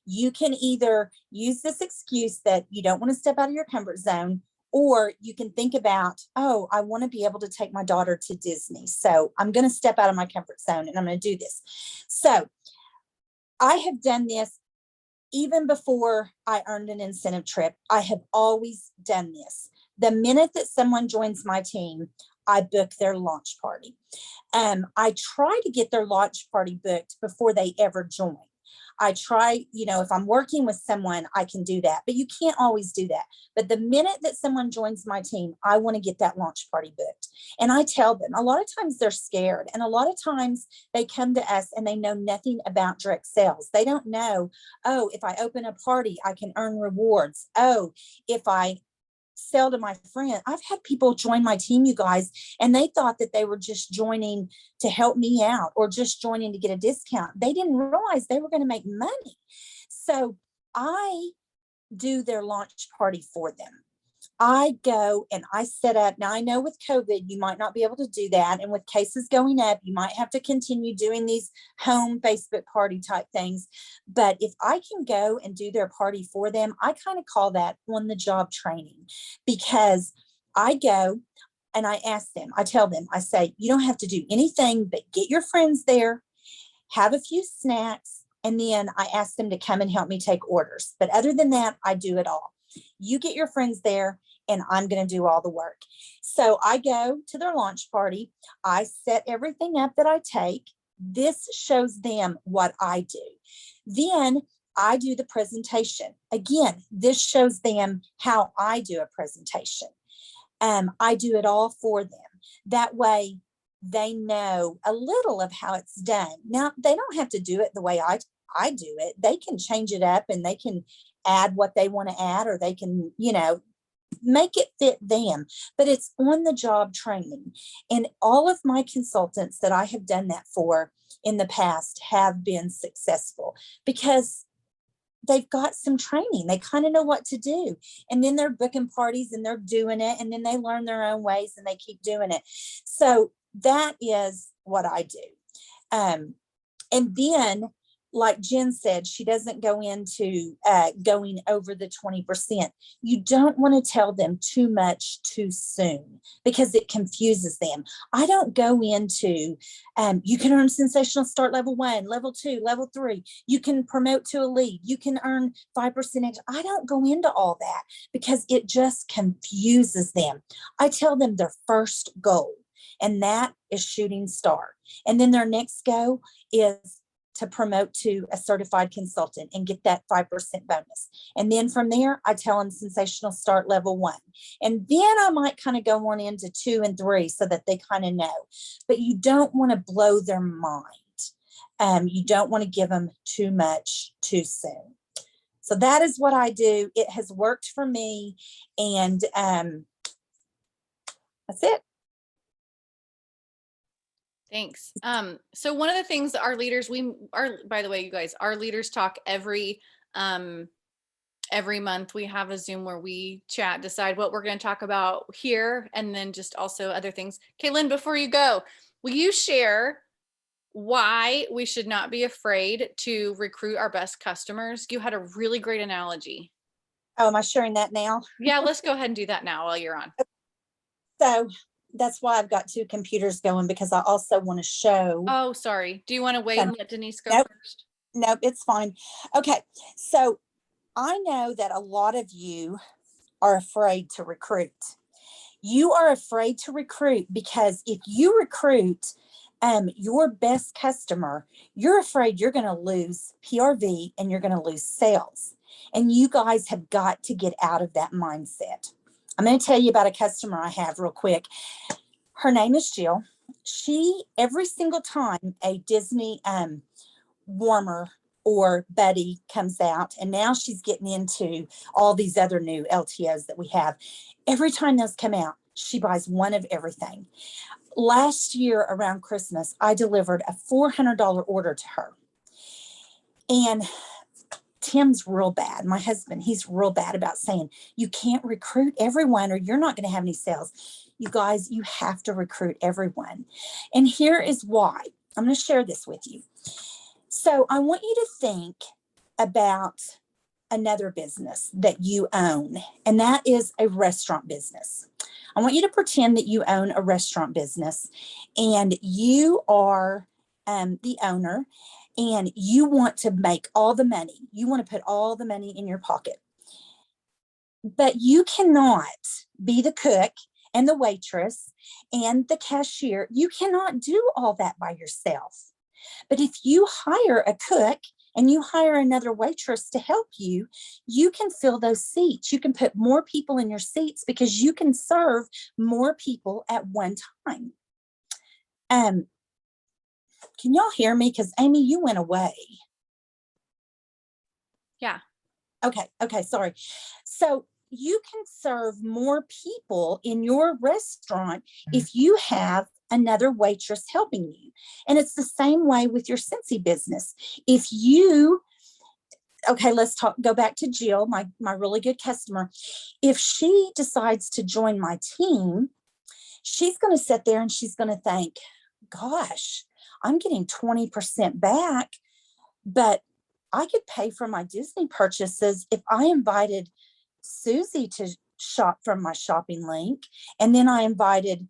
you can either use this excuse that you don't want to step out of your comfort zone, or you can think about, oh, I want to be able to take my daughter to Disney. So I'm going to step out of my comfort zone and I'm going to do this. So I have done this even before I earned an incentive trip. I have always done this. The minute that someone joins my team, I book their launch party. I try to get their launch party booked before they ever join. I try, if I'm working with someone, I can do that, but you can't always do that. But the minute that someone joins my team, I want to get that launch party booked. And I tell them, a lot of times they're scared. And a lot of times they come to us and they know nothing about direct sales. They don't know, oh, if I open a party, I can earn rewards. Oh, if I sell to my friend. I've had people join my team, you guys, and they thought that they were just joining to help me out or just joining to get a discount. They didn't realize they were going to make money. So I do their launch party for them. I go and I set up. Now I know with COVID, you might not be able to do that. And with cases going up, you might have to continue doing these home Facebook party type things. But if I can go and do their party for them, I kind of call that on the job training, because I go and I ask them, I tell them, I say, you don't have to do anything but get your friends there, have a few snacks, and then I ask them to come and help me take orders. But other than that, I do it all. You get your friends there and I'm going to do all the work. So I go to their launch party. I set everything up that I take. This shows them what I do. Then I do the presentation. Again, this shows them how I do a presentation. I do it all for them. That way they know a little of how it's done. Now, they don't have to do it the way I do it. They can change it up and they can add what they want to add, or they can, make it fit them, but it's on the job training. And all of my consultants that I have done that for in the past have been successful because they've got some training. They kind of know what to do. And then they're booking parties and they're doing it. And then they learn their own ways and they keep doing it. So that is what I do. And then, like Jen said, she doesn't go into going over the 20%. You don't want to tell them too much too soon because it confuses them. I don't go into, you can earn sensational start level 1, level 2, level 3. You can promote to a lead. You can earn 5% extra. I don't go into all that because it just confuses them. I tell them their first goal, and that is shooting star. And then their next goal is to promote to a certified consultant and get that 5% bonus. And then from there, I tell them sensational start level 1. And then I might kind of go on into 2 and 3 so that they kind of know. But you don't want to blow their mind. You don't want to give them too much too soon. So that is what I do. It has worked for me. And that's it. Thanks. So one of the things that our leaders, by the way, you guys, our leaders talk every month. We have a Zoom where we chat, decide what we're going to talk about here, and then just also other things. Kaylin, before you go, will you share why we should not be afraid to recruit our best customers? You had a really great analogy. Oh, am I sharing that now? Yeah, let's go ahead and do that now while you're on. So that's why I've got 2 computers going, because I also want to show. Oh, sorry. Do you want to wait and let Denise go first? Nope, it's fine. Okay. So I know that a lot of you are afraid to recruit. You are afraid to recruit because if you recruit your best customer, you're afraid you're going to lose PRV and you're going to lose sales. And you guys have got to get out of that mindset. I'm going to tell you about a customer I have real quick. Her name is Jill. She, every single time a Disney warmer or buddy comes out, and now she's getting into all these other new LTOs that we have. Every time those come out, She buys one of everything. Last year around Christmas, I delivered a $400 order to her. And Tim's real bad. My husband, he's real bad about saying, you can't recruit everyone or you're not going to have any sales. You guys, you have to recruit everyone. And here is why. I'm going to share this with you. So I want you to think about another business that you own, and that is a restaurant business. I want you to pretend that you own a restaurant business and you are the owner and you want to make all the money. You want to put all the money in your pocket. But you cannot be the cook and the waitress and the cashier. You cannot do all that by yourself. But if you hire a cook and you hire another waitress to help you, you can fill those seats. You can put more people in your seats because you can serve more people at one time. Can y'all hear me? Because Amy, you went away. Yeah. Okay, sorry. So you can serve more people in your restaurant if you have another waitress helping you. And it's the same way with your Scentsy business. If you, okay, let's go back to Jill, my really good customer. If she decides to join my team, she's going to sit there and she's going to think, gosh, I'm getting 20% back, but I could pay for my Disney purchases if I invited Susie to shop from my shopping link. And then I invited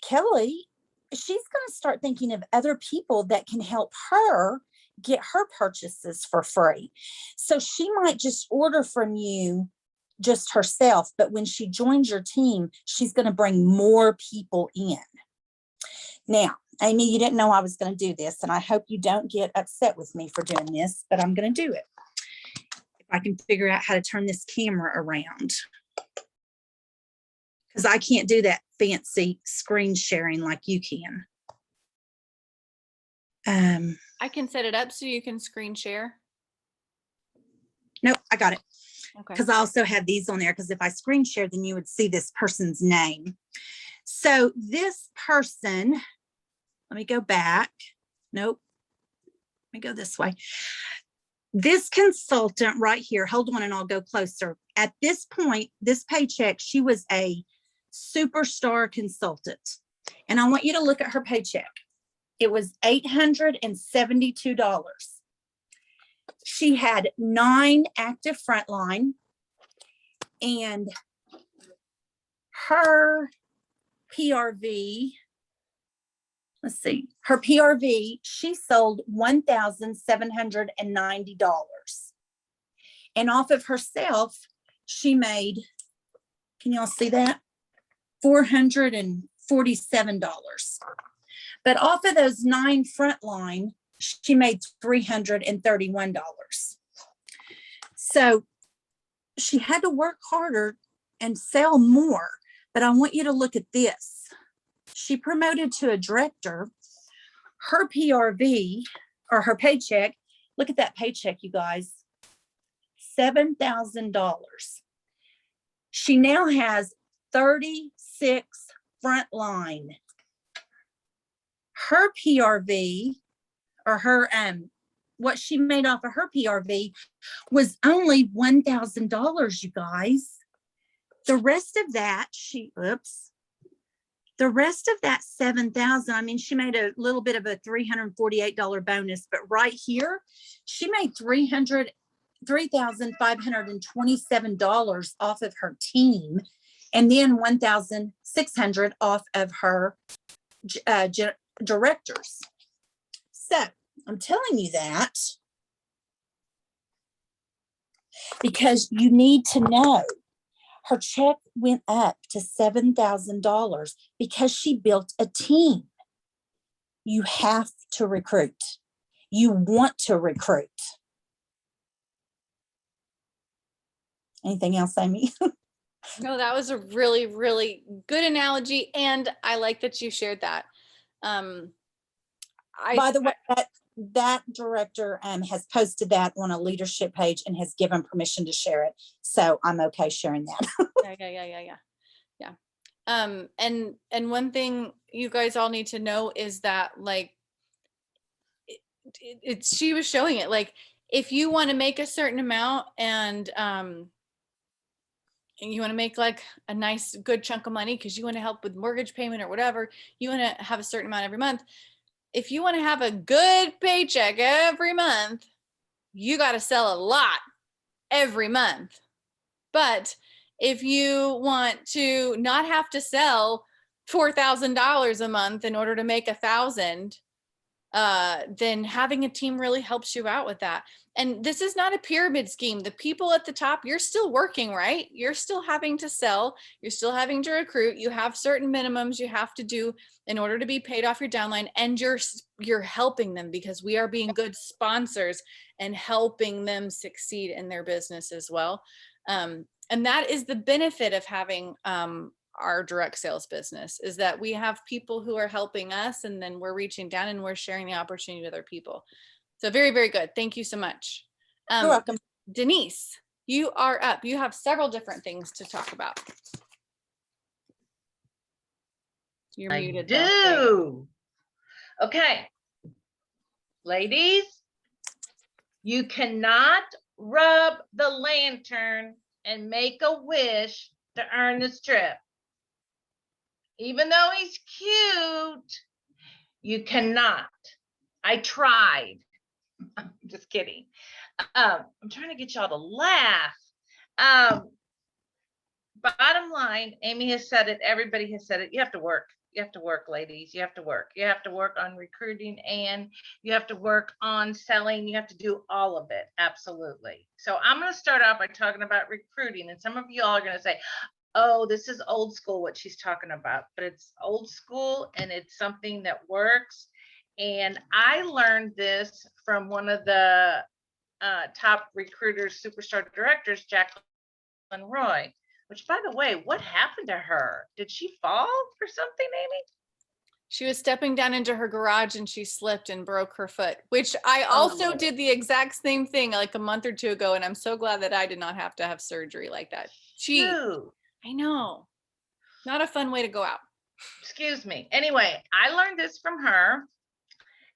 Kelly. She's going to start thinking of other people that can help her get her purchases for free. So she might just order from you just herself, but when she joins your team, she's going to bring more people in. Now, Amy, you didn't know I was going to do this, and I hope you don't get upset with me for doing this, but I'm going to do it. If I can figure out how to turn this camera around, because I can't do that fancy screen sharing like you can. I can set it up so you can screen share. Nope, I got it. Okay. Because I also have these on there, because if I screen share, then you would see this person's name. So this person, let me go back. Nope. Let me go this way. This consultant right here, hold on and I'll go closer. At this point, this paycheck, she was a superstar consultant. And I want you to look at her paycheck. It was $872. She had 9 active frontline, and her PRV, let's see, her PRV, she sold $1,790. And off of herself, she made, can y'all see that? $447. But off of those 9 frontline, she made $331. So she had to work harder and sell more. But I want you to look at this. She promoted to a director. Her PRV, or her paycheck, look at that paycheck, you guys, $7,000. She now has 36 frontline. Her PRV, or her what she made off of her PRV was only $1,000, you guys. The rest of that, the rest of that 7,000, I mean, she made a little bit of a $348 bonus, but right here, she made $3,527 off of her team, and then $1,600 off of her directors. So I'm telling you that because you need to know her check went up to $7,000 because she built a team. You have to recruit. You want to recruit. Anything else, Amy? No, that was a really, really good analogy. And I like that you shared that. By the way, that director has posted that on a leadership page and has given permission to share it. So I'm okay sharing that. Yeah. And one thing you guys all need to know is that like she was showing it, like if you want to make a certain amount and you want to make like a nice good chunk of money because you want to help with mortgage payment or whatever, you want to have a certain amount every month. If you want to have a good paycheck every month, you got to sell a lot every month. But if you want to not have to sell $4,000 a month in order to make $1,000, then having a team really helps you out with that. And this is not a pyramid scheme. The people at the top, you're still working, right? You're still having to sell. You're still having to recruit. You have certain minimums you have to do in order to be paid off your downline, and you're helping them because we are being good sponsors and helping them succeed in their business as well. And that is the benefit of having our direct sales business, is that we have people who are helping us, and then we're reaching down and we're sharing the opportunity with other people. So very, very good. Thank you so much. You're welcome. Denise, you are up. You have several different things to talk about. You're I muted. do. Okay. Ladies, you cannot rub the lantern and make a wish to earn this trip. Even though he's cute, you cannot. I tried. I'm just kidding. I'm trying to get y'all to laugh. Bottom line, Amy has said it. Everybody has said it. You have to work. You have to work, ladies. You have to work. You have to work on recruiting, and you have to work on selling. You have to do all of it. Absolutely. So I'm going to start off by talking about recruiting. And some of you all are going to say, oh, this is old school, what she's talking about. But it's old school, and it's something that works. And I learned this from one of the top recruiters, superstar directors, Jacqueline Roy, which, by the way, what happened to her? Did she fall or something, Amy? She was stepping down into her garage and she slipped and broke her foot, which I also did the exact same thing like a month or two ago. And I'm so glad that I did not have to have surgery like that. I know. Not a fun way to go out. Excuse me. Anyway, I learned this from her.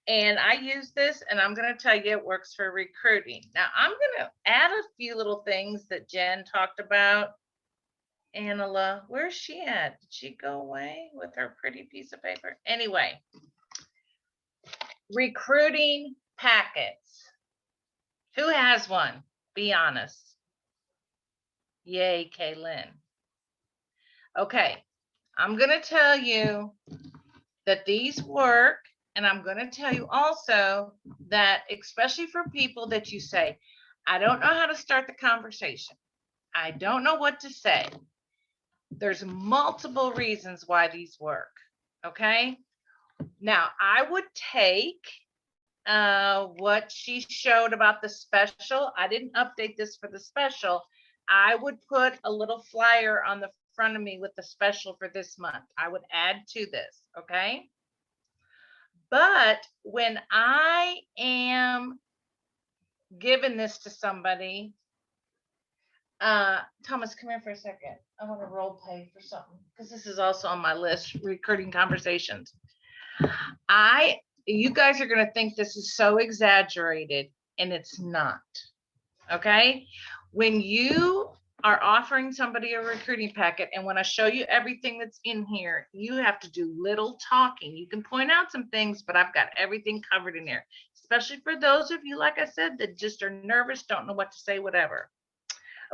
And I use this, and I'm going to tell you it works for recruiting. Now, I'm going to add a few little things that Jen talked about. Angela, where's she at? Did she go away with her pretty piece of paper? Anyway, recruiting packets. Who has one? Be honest. Yay, Kaylin. Okay, I'm going to tell you that these work. And I'm going to tell you also that, especially for people that you say, I don't know how to start the conversation. I don't know what to say. There's multiple reasons why these work. Okay. Now, I would take what she showed about the special. I didn't update this for the special. I would put a little flyer on the front of me with the special for this month. I would add to this. Okay. But when I am giving this to somebody, Thomas, come here for a second. I want to role play for something because this is also on my list, recruiting conversations. You guys are going to think this is so exaggerated, and it's not. Okay. When you are offering somebody a recruiting packet, and when I show you everything that's in here, you have to do little talking. You can point out some things, but I've got everything covered in there, especially for those of you, like I said, that just are nervous, don't know what to say, whatever.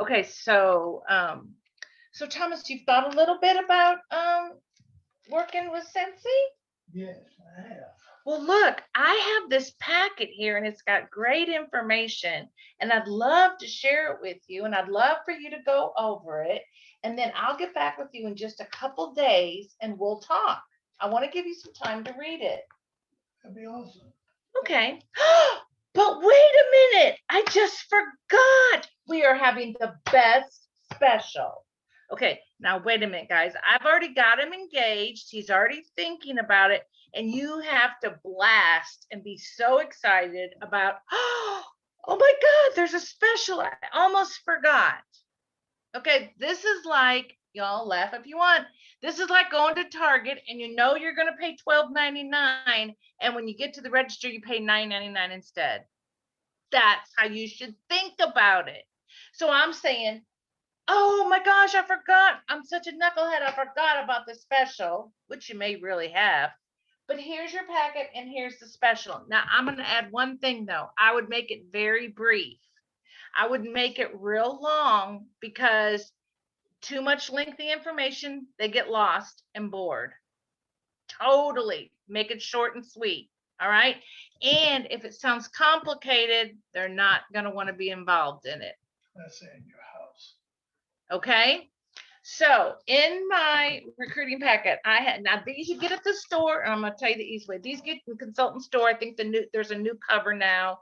Okay, so Thomas, you've thought a little bit about working with Scentsy? Yes, I have. Well, look, I have this packet here, and it's got great information, and I'd love to share it with you, and I'd love for you to go over it, and then I'll get back with you in just a couple days, and we'll talk. I want to give you some time to read it. That'd be awesome. Okay. But wait a minute. I just forgot. We are having the best special. Okay, now wait a minute, guys. I've already got him engaged. He's already thinking about it. And you have to blast and be so excited about, oh my God, there's a special. I almost forgot. Okay, this is like Y'all laugh if you want. This is like going to Target and you know you're going to pay $12.99, and when you get to the register, you pay $9.99 instead. That's how you should think about it. So I'm saying, oh my gosh, I forgot. I'm such a knucklehead. I forgot about the special, which you may really have. But here's your packet and here's the special. Now I'm going to add one thing though. I would make it very brief. I wouldn't make it real long because too much lengthy information, they get lost and bored. Totally. Make it short and sweet. All right. And if it sounds complicated, they're not going to want to be involved in it. That's in your house. Okay. So in my recruiting packet, I had, now these you get at the store, and I'm going to tell you the easy way. These get in the consultant store. I think there's a new cover now.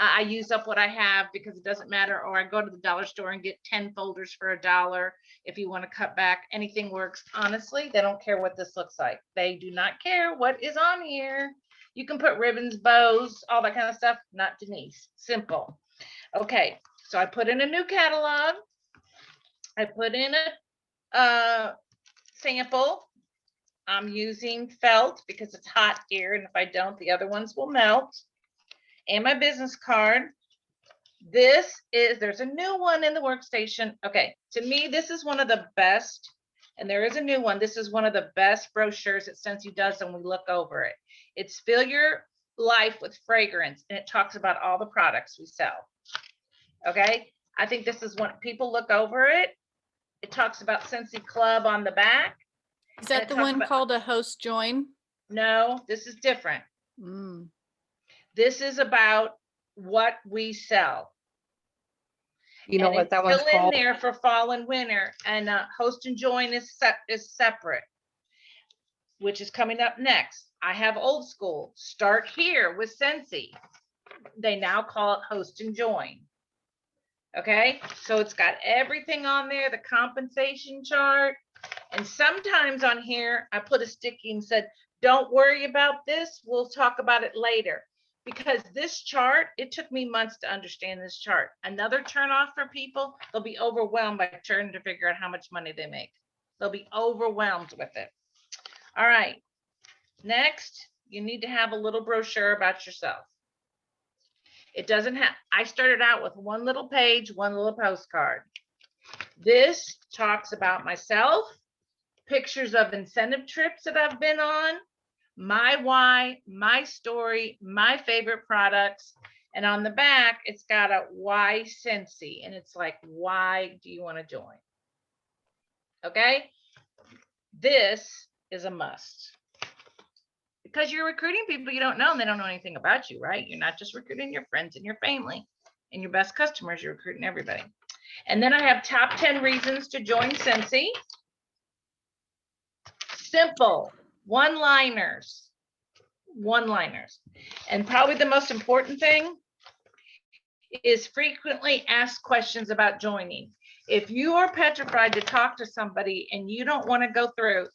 I use up what I have because it doesn't matter. Or I go to the dollar store and get 10 folders for $1. If you want to cut back, anything works. Honestly, they don't care what this looks like. They do not care what is on here. You can put ribbons, bows, all that kind of stuff. Not Denise. Simple. Okay. So I put in a new catalog. I put in a sample. I'm using felt because it's hot here. And if I don't, the other ones will melt. And my business card. There's a new one in the workstation. Okay, to me, this is one of the best, and there is a new one. This is one of the best brochures that Scentsy does, and we look over it. It's Fill Your Life with Fragrance, and it talks about all the products we sell. Okay, I think this is when people look over it. It talks about Scentsy Club on the back. Is that the one called a host join? No, this is different. This is about what we sell. You know what that one's still in called? there for fall and winter, and host and join is separate, which is coming up next. I have old school. Start here with Scentsy. They now call it host and join. Okay, so it's got everything on there, the compensation chart, and sometimes on here I put a sticky and said, "Don't worry about this. We'll talk about it later." Because this chart, it took me months to understand this chart. Another turnoff for people, they'll be overwhelmed by trying to figure out how much money they make. They'll be overwhelmed with it. All right. Next, you need to have a little brochure about yourself. It doesn't have, I started out with one little page, one little postcard. This talks about myself, pictures of incentive trips that I've been on, my why, my story, my favorite products. And on the back, it's got a why Scentsy. And it's like, why do you want to join? Okay. This is a must. Because you're recruiting people you don't know, and they don't know anything about you, right? You're not just recruiting your friends and your family and your best customers, you're recruiting everybody. And then I have top 10 reasons to join Scentsy. Simple. One-liners. And probably the most important thing is frequently asked questions about joining. If you are petrified to talk to somebody and you don't want to go through,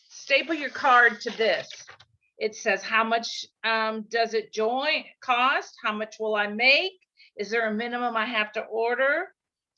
staple your card to this. It says, how much does it cost? How much will I make? Is there a minimum I have to order?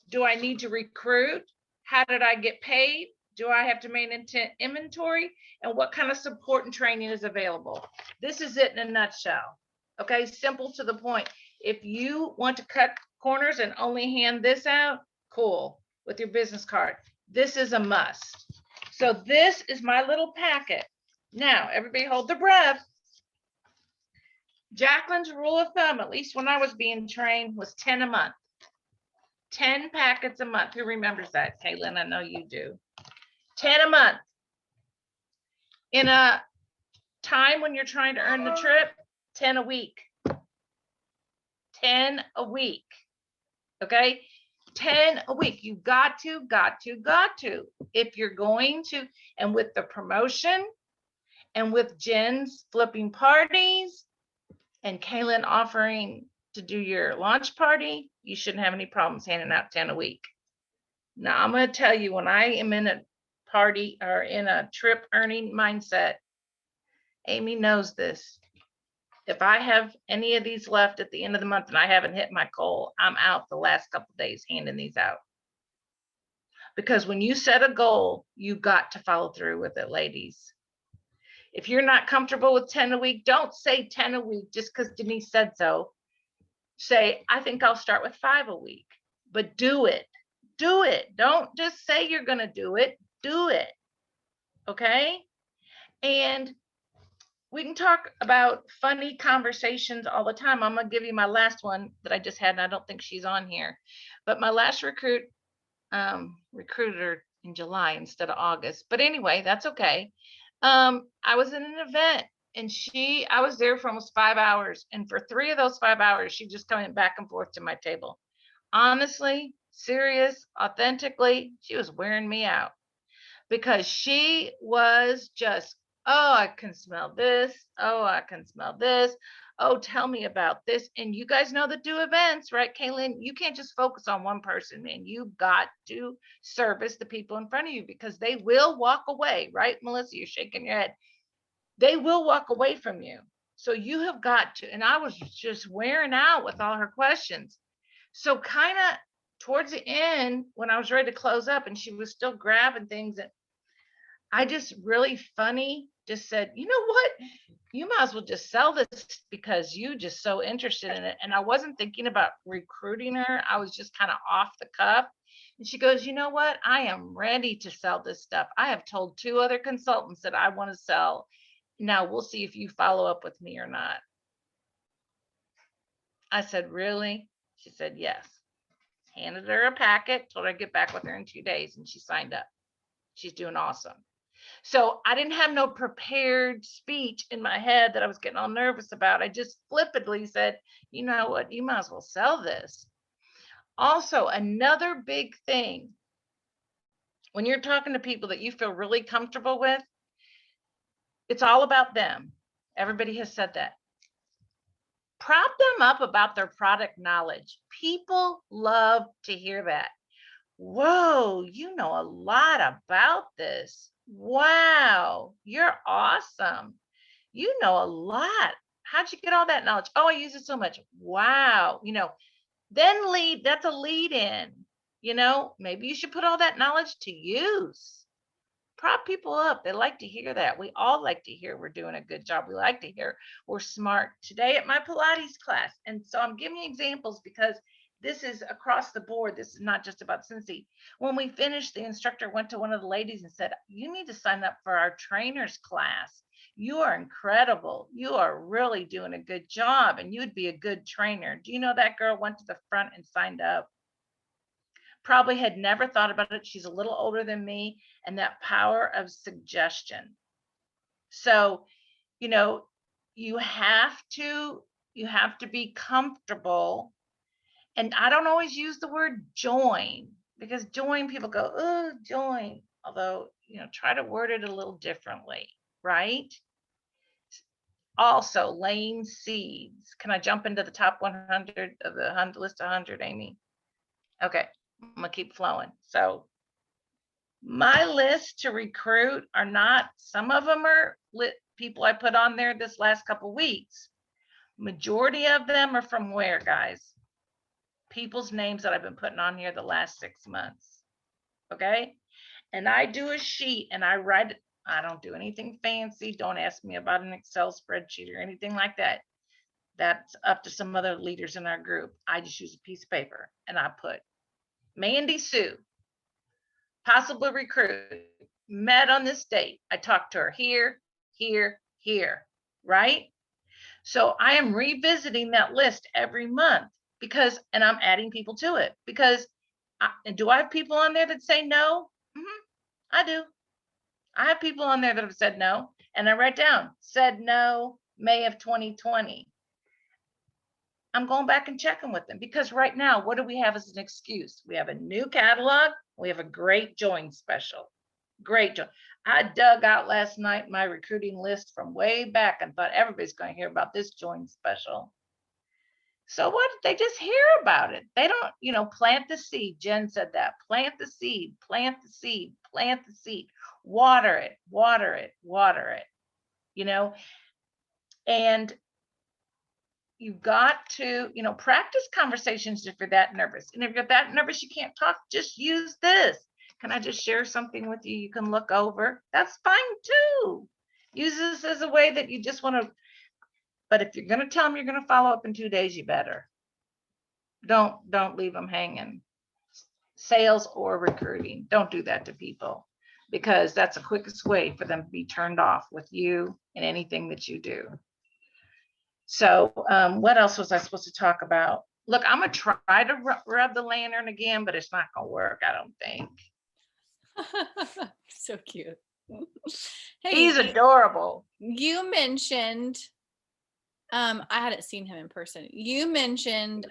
Do I need to recruit? How did I get paid? Do I have to maintain inventory? And what kind of support and training is available? This is it in a nutshell. Okay, simple to the point. If you want to cut corners and only hand this out, cool, with your business card. This is a must. So this is my little packet. Now, everybody hold their breath. Jacqueline's rule of thumb, at least when I was being trained, was 10 a month. 10 packets a month. Who remembers that? Caitlin, I know you do. 10 a month. In a time when you're trying to earn the trip, 10 a week. 10 a week. Okay? 10 a week. You got to. If you're going to, and with the promotion, and with Jen's flipping parties, and Kaylin offering to do your launch party, you shouldn't have any problems handing out 10 a week. Now, I'm going to tell you, when I am in a party or in a trip earning mindset, Amy knows this. If I have any of these left at the end of the month and I haven't hit my goal, I'm out the last couple of days handing these out. Because when you set a goal, you got to follow through with it, ladies. If you're not comfortable with 10 a week, don't say 10 a week just because Denise said so. Say, I think I'll start with 5 a week, but do it. Do it. Don't just say you're going to do it. Do it. Okay. And we can talk about funny conversations all the time. I'm going to give you my last one that I just had, and I don't think she's on here. But my last recruiter in July instead of August. But anyway, that's okay. I was in an event and I was there for almost 5 hours. And for 3 of those 5 hours, she just coming back and forth to my table. Honestly, serious, authentically, she was wearing me out because she was just, oh, I can smell this. Oh, I can smell this. Oh, tell me about this. And you guys know that do events, right, Kaylin? You can't just focus on one person, man. You've got to service the people in front of you because they will walk away, right, Melissa? You're shaking your head. They will walk away from you. So you have got to, and I was just wearing out with all her questions. So kind of towards the end, when I was ready to close up and she was still grabbing things, and I just really funny just said, you know what? You might as well just sell this because you just so interested in it. And I wasn't thinking about recruiting her. I was just kind of off the cuff. And she goes, you know what? I am ready to sell this stuff. I have told 2 other consultants that I want to sell. Now we'll see if you follow up with me or not. I said, really? She said, yes. Handed her a packet, told her I'd get back with her in 2 days, and she signed up. She's doing awesome. So I didn't have no prepared speech in my head that I was getting all nervous about. I just flippantly said, you know what, you might as well sell this. Also, another big thing, when you're talking to people that you feel really comfortable with, it's all about them. Everybody has said that. Prop them up about their product knowledge. People love to hear that. Whoa, you know a lot about this. Wow, you're awesome. You know a lot. How'd you get all that knowledge? Oh, I use it so much. Wow. Then that's a lead in, maybe you should put all that knowledge to use. Prop people up. They like to hear that. We all like to hear we're doing a good job. We like to hear we're smart. Today at my Pilates class. And so I'm giving you examples because this is across the board. This is not just about Scentsy. When we finished, the instructor went to one of the ladies and said, you need to sign up for our trainer's class. You are incredible. You are really doing a good job and you'd be a good trainer. Do you know that girl went to the front and signed up? Probably had never thought about it. She's a little older than me, and that power of suggestion. So, you have to be comfortable. And I don't always use the word join because join, people go, oh, join. Although, try to word it a little differently, right? Also, laying seeds. Can I jump into the top 100 of the list of 100, Amy? Okay, I'm gonna keep flowing. So my list to recruit are not, some of them are people I put on there this last couple weeks. Majority of them are from where, guys? People's names that I've been putting on here the last 6 months. Okay. And I do a sheet and I write it. I don't do anything fancy. Don't ask me about an Excel spreadsheet or anything like that. That's up to some other leaders in our group. I just use a piece of paper and I put Mandy Sue, possible recruit, met on this date. I talked to her here, right? So I am revisiting that list every month because, and I'm adding people to it because do I have people on there that say no? I do. I have people on there that have said no, and I write down, said no, May of 2020. I'm going back and checking with them because right now, what do we have as an excuse? We have a new catalog. We have a great join special. Great join. I dug out last night my recruiting list from way back and thought everybody's going to hear about this join special. So what? They just hear about it. They don't, plant the seed. Jen said that. Plant the seed, plant the seed, plant the seed. Water it, water it, water it, and you've got to, practice conversations if you're that nervous. And if you're that nervous, you can't talk, just use this. can I just share something with you? You can look over. That's fine too. Use this as a way that you just want to, but if you're going to tell them you're going to follow up in 2 days, you better. Don't leave them hanging. Sales or recruiting, don't do that to people, because that's the quickest way for them to be turned off with you and anything that you do. So what else was I supposed to talk about? Look, I'm gonna try to rub the lantern again, but it's not gonna work, I don't think. So cute. He's adorable. You mentioned, I hadn't seen him in person. You mentioned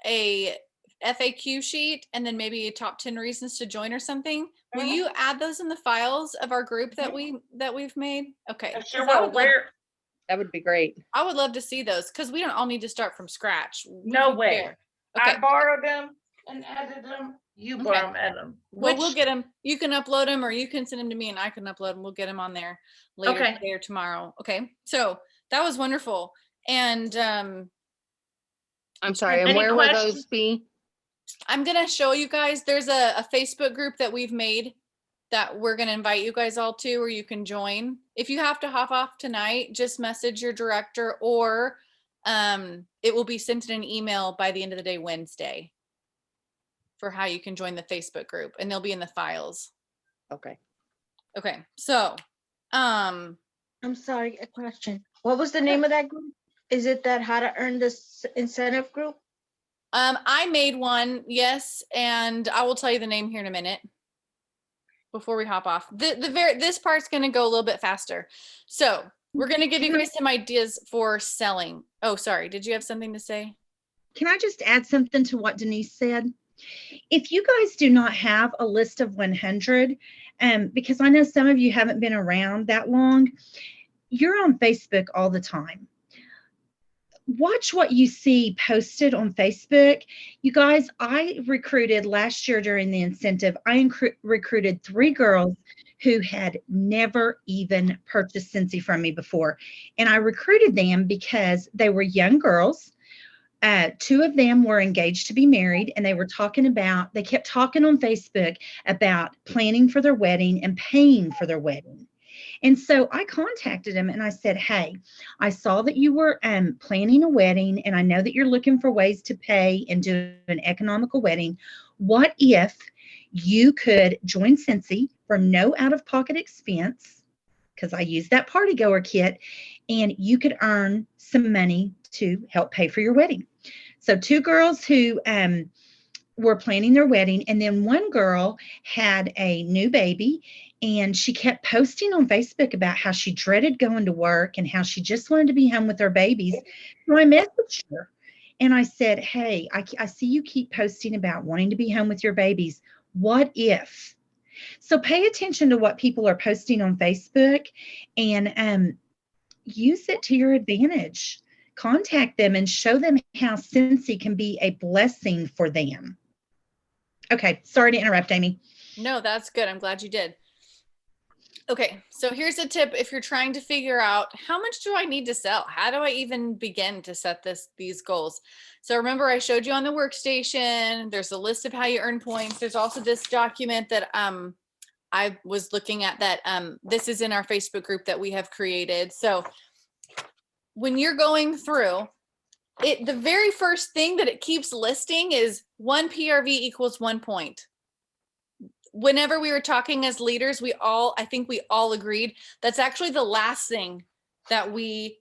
a FAQ sheet and then maybe a top 10 reasons to join or something. Will you add those in the files of our group that we've made? Okay. Sure will. That would be great. I would love to see those because we don't all need to start from scratch. No way. Okay. I borrowed them and edited them. You borrow them, edit them. Well, we'll get them. You can upload them or you can send them to me and I can upload them. We'll get them on there later today or tomorrow. Okay. So that was wonderful. And I'm sorry. And where will those be? I'm going to show you guys. There's a Facebook group that we've made that we're going to invite you guys all to, or you can join. If you have to hop off tonight, just message your director, or it will be sent in an email by the end of the day, Wednesday, for how you can join the Facebook group, and they'll be in the files. Okay. Okay. So, I'm sorry, a question. What was the name of that group? Is it that How to Earn This Incentive group? I made one, yes, and I will tell you the name here in a minute before we hop off. This part's going to go a little bit faster. So we're going to give you guys some ideas for selling. Oh, sorry. Did you have something to say? Can I just add something to what Denise said? If you guys do not have a list of 100, because I know some of you haven't been around that long, you're on Facebook all the time. Watch what you see posted on Facebook. You guys, I recruited last year during the incentive, I recruited 3 girls who had never even purchased Scentsy from me before. And I recruited them because they were young girls. 2 of them were engaged to be married, and they kept talking on Facebook about planning for their wedding and paying for their wedding. And so I contacted him and I said, hey, I saw that you were planning a wedding, and I know that you're looking for ways to pay and do an economical wedding. What if you could join Scentsy for no out-of-pocket expense, because I use that party goer kit, and you could earn some money to help pay for your wedding. So 2 girls who were planning their wedding, and then 1 girl had a new baby, and she kept posting on Facebook about how she dreaded going to work and how she just wanted to be home with her babies. So I messaged her and I said, hey, I see you keep posting about wanting to be home with your babies. What if? So pay attention to what people are posting on Facebook and use it to your advantage. Contact them and show them how Scentsy can be a blessing for them. Okay, sorry to interrupt, Amy. No, that's good. I'm glad you did. Okay, so here's a tip if you're trying to figure out how much do I need to sell? How do I even begin to set these goals? So remember I showed you on the workstation, there's a list of how you earn points. There's also this document that I was looking at that this is in our Facebook group that we have created. So when you're going through it, the very first thing that it keeps listing is 1 PRV equals 1 point. Whenever we were talking as leaders, I think we all agreed that's actually the last thing that we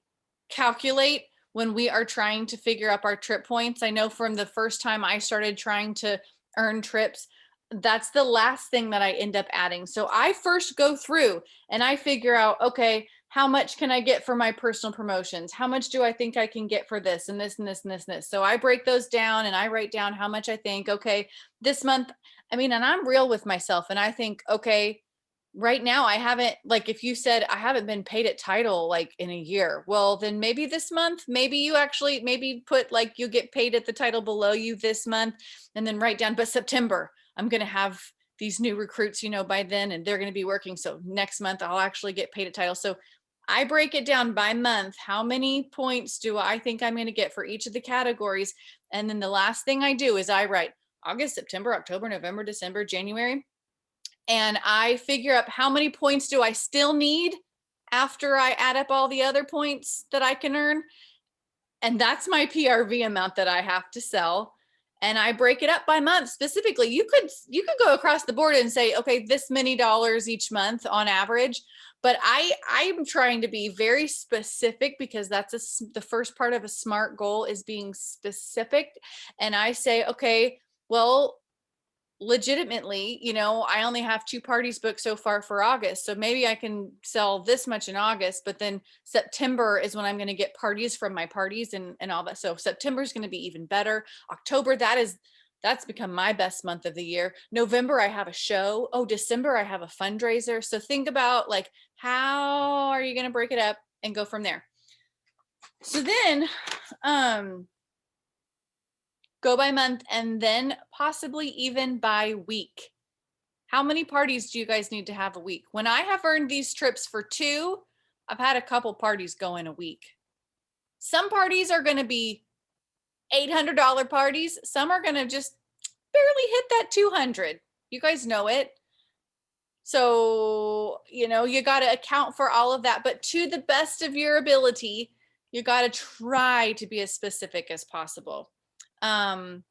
calculate when we are trying to figure up our trip points. I know from the first time I started trying to earn trips, that's the last thing that I end up adding. So I first go through and I figure out, okay, how much can I get for my personal promotions? How much do I think I can get for this and this and this and this and this? So I break those down and I write down how much I think, okay, this month, and I'm real with myself and I think, okay, right now I haven't, like if you said I haven't been paid at title like in a year, well then maybe this month, maybe you actually, maybe put like you get paid at the title below you this month and then write down, but September, I'm going to have these new recruits, by then, and they're going to be working. So next month I'll actually get paid at title. So I break it down by month. How many points do I think I'm going to get for each of the categories? And then the last thing I do is I write August, September, October, November, December, January. And I figure up how many points do I still need after I add up all the other points that I can earn. And that's my PRV amount that I have to sell. And I break it up by month specifically. You could go across the board and say, okay, this many dollars each month on average. But I'm trying to be very specific because that's the first part of a SMART goal is being specific. And I say, okay, well, legitimately, you know, I only have 2 parties booked so far for August. So maybe I can sell this much in August, but then September is when I'm going to get parties from my parties and all that. So September is going to be even better. October, that's become my best month of the year. November, I have a show. Oh, December, I have a fundraiser. So think about like, how are you going to break it up and go from there? So then, go by month and then possibly even by week. How many parties do you guys need to have a week? When I have earned these trips for 2, I've had a couple parties go in a week. Some parties are going to be $800 parties. Some are going to just barely hit that 200. You guys know it. So, you know, you got to account for all of that, but to the best of your ability, you got to try to be as specific as possible. And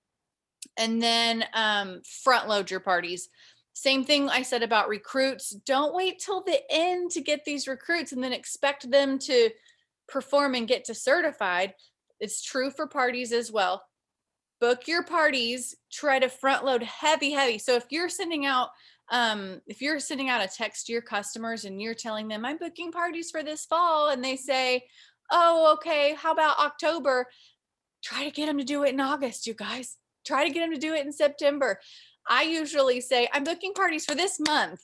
then front load your parties. Same thing I said about recruits. Don't wait till the end to get these recruits and then expect them to perform and get to certified. It's true for parties as well. Book your parties, try to front load heavy. So if you're sending out a text to your customers and you're telling them, I'm booking parties for this fall, and they say, oh, okay, how about October? Try to get them to do it in August, you guys. Try to get them to do it in September. I usually say, I'm booking parties for this month,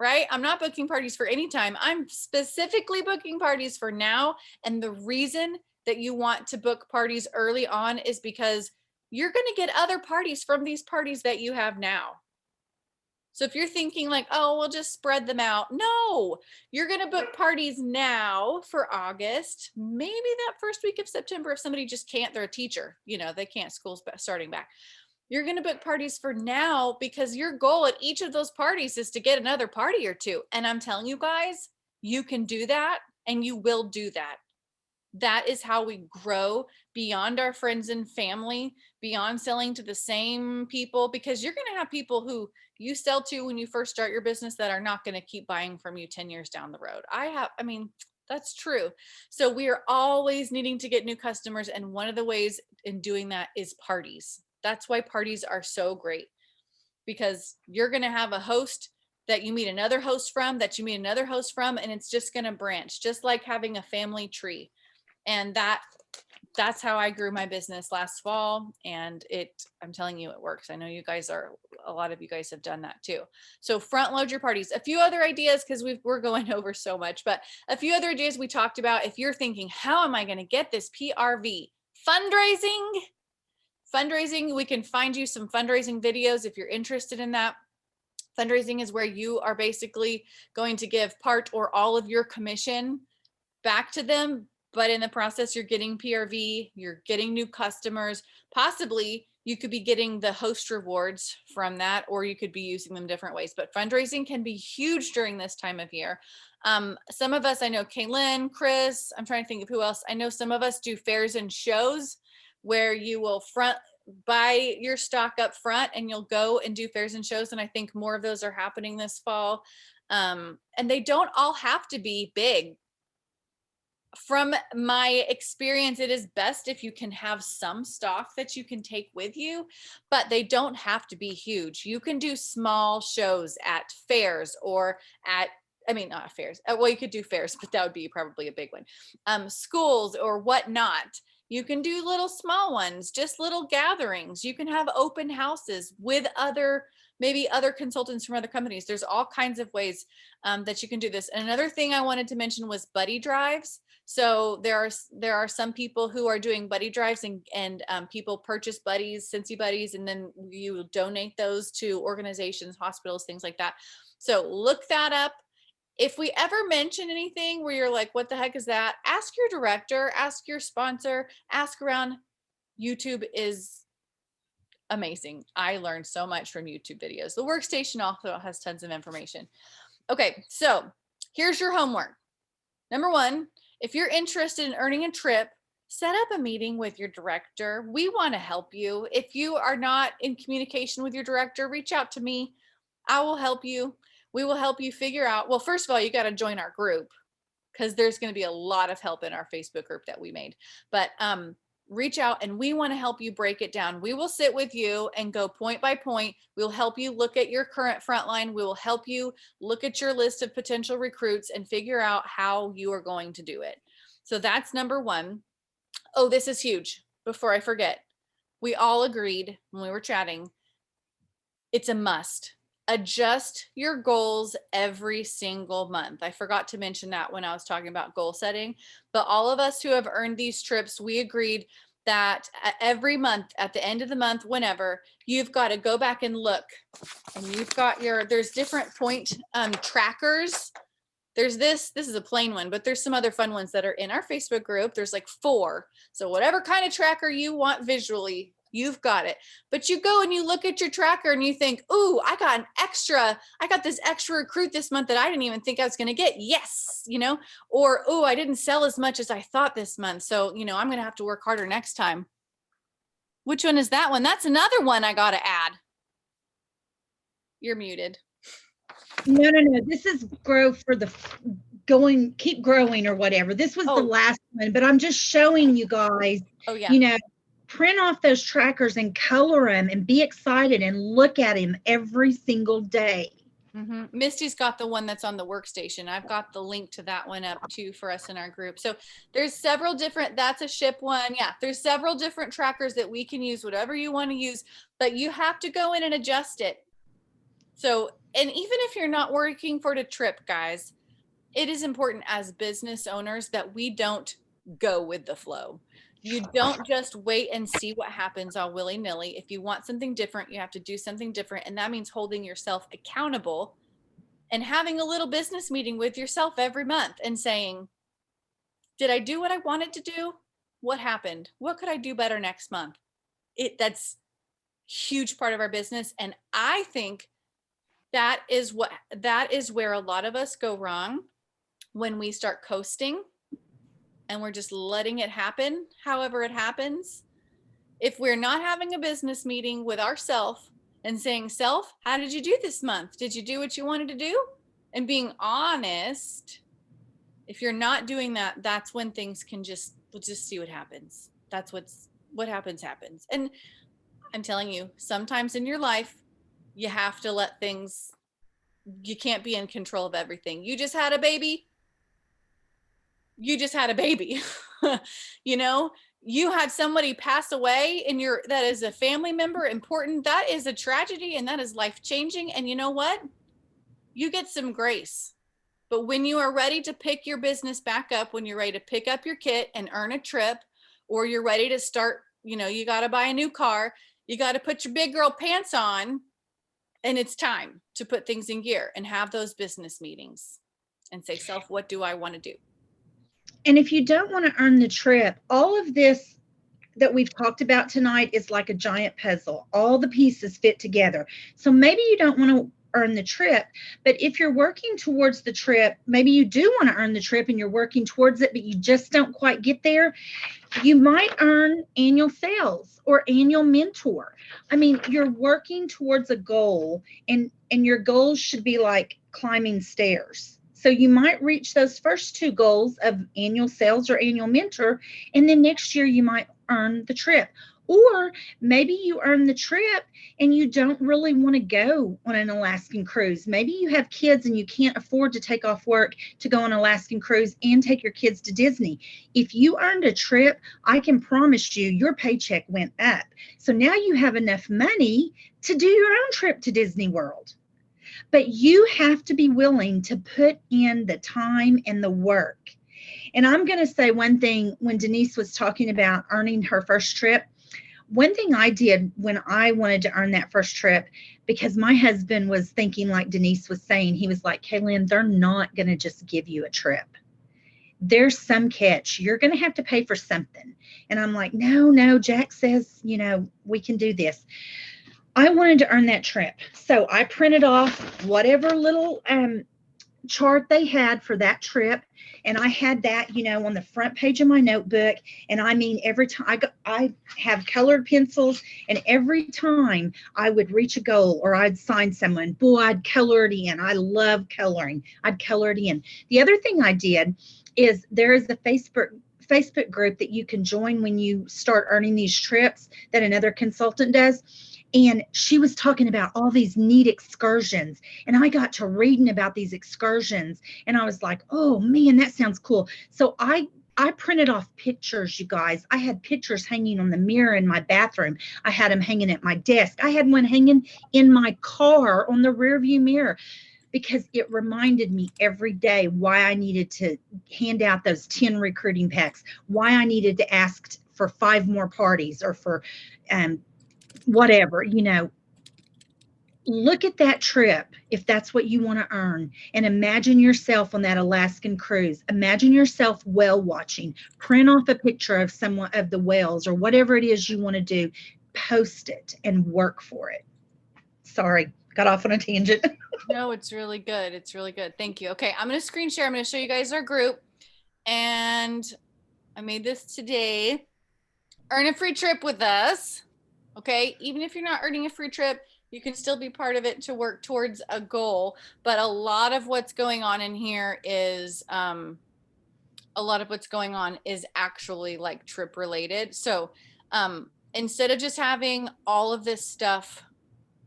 right? I'm not booking parties for any time. I'm specifically booking parties for now. And the reason that you want to book parties early on is because you're going to get other parties from these parties that you have now. So if you're thinking like, oh, we'll just spread them out. No, you're going to book parties now for August, maybe that first week of September. If somebody just can't, they're a teacher, you know, they can't, school's starting back. You're going to book parties for now because your goal at each of those parties is to get another party or 2. And I'm telling you guys, you can do that and you will do that. That is how we grow beyond our friends and family, beyond selling to the same people, because you're going to have people who you sell to when you first start your business that are not going to keep buying from you 10 years down the road. That's true. So we are always needing to get new customers. And one of the ways in doing that is parties. That's why parties are so great, because you're going to have a host that you meet another host from, that you meet another host from, and it's just going to branch, just like having a family tree. And that's how I grew my business last fall. And I'm telling you, it works. I know a lot of you guys have done that too. So front load your parties. A few other ideas, because we're going over so much, but a few other ideas we talked about. If you're thinking, how am I going to get this PRV? Fundraising, we can find you some fundraising videos if you're interested in that. Fundraising is where you are basically going to give part or all of your commission back to them. But in the process, you're getting PRV, you're getting new customers. Possibly you could be getting the host rewards from that, or you could be using them different ways. But fundraising can be huge during this time of year. Some of us, I know Kaylin, Chris, I'm trying to think of who else. I know some of us do fairs and shows where you will buy your stock up front and you'll go and do fairs and shows. And I think more of those are happening this fall. And they don't all have to be big. From my experience, it is best if you can have some stock that you can take with you, but they don't have to be huge. You can do small shows at fairs or not fairs. Well, you could do fairs, but that would be probably a big one. Schools or whatnot. You can do little small ones, just little gatherings. You can have open houses with maybe other consultants from other companies. There's all kinds of ways that you can do this. And another thing I wanted to mention was buddy drives. So there are some people who are doing buddy drives and people purchase buddies, Scentsy buddies, and then you donate those to organizations, hospitals, things like that. So look that up. If we ever mention anything where you're like, what the heck is that? Ask your director, ask your sponsor, ask around. YouTube is amazing. I learned so much from YouTube videos. The workstation also has tons of information. Okay, so here's your homework. Number 1, if you're interested in earning a trip, set up a meeting with your director. We want to help you. If you are not in communication with your director, reach out to me. I will help you. We will help you figure out, well, first of all, you got to join our group because there's going to be a lot of help in our Facebook group that we made. But reach out and we want to help you break it down. We will sit with you and go point by point. We'll help you look at your current frontline. We will help you look at your list of potential recruits and figure out how you are going to do it. So that's number 1. Oh, this is huge. Before I forget, we all agreed when we were chatting, it's a must. Adjust your goals every single month. I forgot to mention that when I was talking about goal setting, but all of us who have earned these trips, we agreed that every month, at the end of the month, whenever, you've got to go back and look, and you've got there's different point trackers. There's this is a plain one, but there's some other fun ones that are in our Facebook group. There's like 4. So whatever kind of tracker you want visually, you've got it. But you go and you look at your tracker and you think, ooh, I got this extra recruit this month that I didn't even think I was going to get. Yes. Or, ooh, I didn't sell as much as I thought this month. So, I'm going to have to work harder next time. Which one is that one? That's another one I got to add. You're muted. No. This is grow for the keep growing or whatever. This was the last one, but I'm just showing you guys, print off those trackers and color them and be excited and look at them every single day. Mm-hmm. Misty's got the one that's on the workstation. I've got the link to that one up too for us in our group. So there's several different, that's a ship one. Yeah, there's several different trackers that we can use, whatever you want to use, but you have to go in and adjust it. So, and even if you're not working for the trip, guys, it is important as business owners that we don't go with the flow. You don't just wait and see what happens all willy-nilly. If you want something different, you have to do something different. And that means holding yourself accountable and having a little business meeting with yourself every month and saying, did I do what I wanted to do? What happened? What could I do better next month? That's a huge part of our business. And I think that is where a lot of us go wrong when we start coasting and we're just letting it happen however it happens. If we're not having a business meeting with ourselves and saying, self, how did you do this month? Did you do what you wanted to do? And being honest, if you're not doing that, that's when things can we'll just see what happens. That's what happens. And I'm telling you, sometimes in your life, you have to let things, you can't be in control of everything. You just had a baby. You had somebody pass away that is a family member important. That is a tragedy and that is life-changing. And you know what? You get some grace. But when you are ready to pick your business back up, when you're ready to pick up your kit and earn a trip, or you're ready to start, you got to buy a new car, you got to put your big girl pants on, and it's time to put things in gear and have those business meetings and say, self, what do I want to do? And if you don't want to earn the trip, all of this that we've talked about tonight is like a giant puzzle. All the pieces fit together. So maybe you don't want to earn the trip, but if you're working towards the trip, maybe you do want to earn the trip and you're working towards it, but you just don't quite get there. You might earn annual sales or annual mentor. I mean, you're working towards a goal, and your goals should be like climbing stairs. So you might reach those first 2 goals of annual sales or annual mentor, and then next year you might earn the trip. Or maybe you earn the trip and you don't really want to go on an Alaskan cruise. Maybe you have kids and you can't afford to take off work to go on an Alaskan cruise and take your kids to Disney. If you earned a trip, I can promise you your paycheck went up. So now you have enough money to do your own trip to Disney World. But you have to be willing to put in the time and the work. And I'm going to say one thing when Denise was talking about earning her first trip. One thing I did when I wanted to earn that first trip, because my husband was thinking like Denise was saying, he was like, Kaylin, they're not going to just give you a trip. there's some catch. You're going to have to pay for something. And I'm like, no, Jack says, we can do this. I wanted to earn that trip. So I printed off whatever little chart they had for that trip. And I had that, on the front page of my notebook. And I mean, every time I have colored pencils, and every time I would reach a goal or I'd sign someone, boy, I'd color it in. I love coloring. I'd color it in. The other thing I did is there is a Facebook group that you can join when you start earning these trips that another consultant does. And she was talking about all these neat excursions. And I got to reading about these excursions. And I was like, oh, man, that sounds cool. So I printed off pictures, you guys. I had pictures hanging on the mirror in my bathroom. I had them hanging at my desk. I had one hanging in my car on the rearview mirror, because it reminded me every day why I needed to hand out those 10 recruiting packs, why I needed to ask for 5 more parties or for whatever, look at that trip if that's what you want to earn, and imagine yourself on that Alaskan cruise. Imagine yourself whale watching. Print off a picture of someone of the whales or whatever it is you want to do. Post it and work for it. Sorry, got off on a tangent. No, it's really good. It's really good. Thank you. Okay, I'm going to screen share. I'm going to show you guys our group. And I made this today. Earn a free trip with us. Okay, even if you're not earning a free trip, you can still be part of it to work towards a goal. But a lot of what's going on in here is actually like trip related. So instead of just having all of this stuff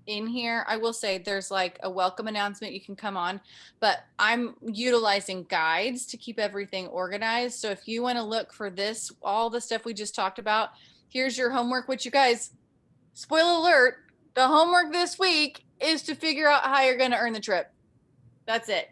in here, I will say there's like a welcome announcement you can come on, but I'm utilizing guides to keep everything organized. So if you want to look for this, all the stuff we just talked about, here's your homework, which you guys, spoiler alert, the homework this week is to figure out how you're going to earn the trip. That's it.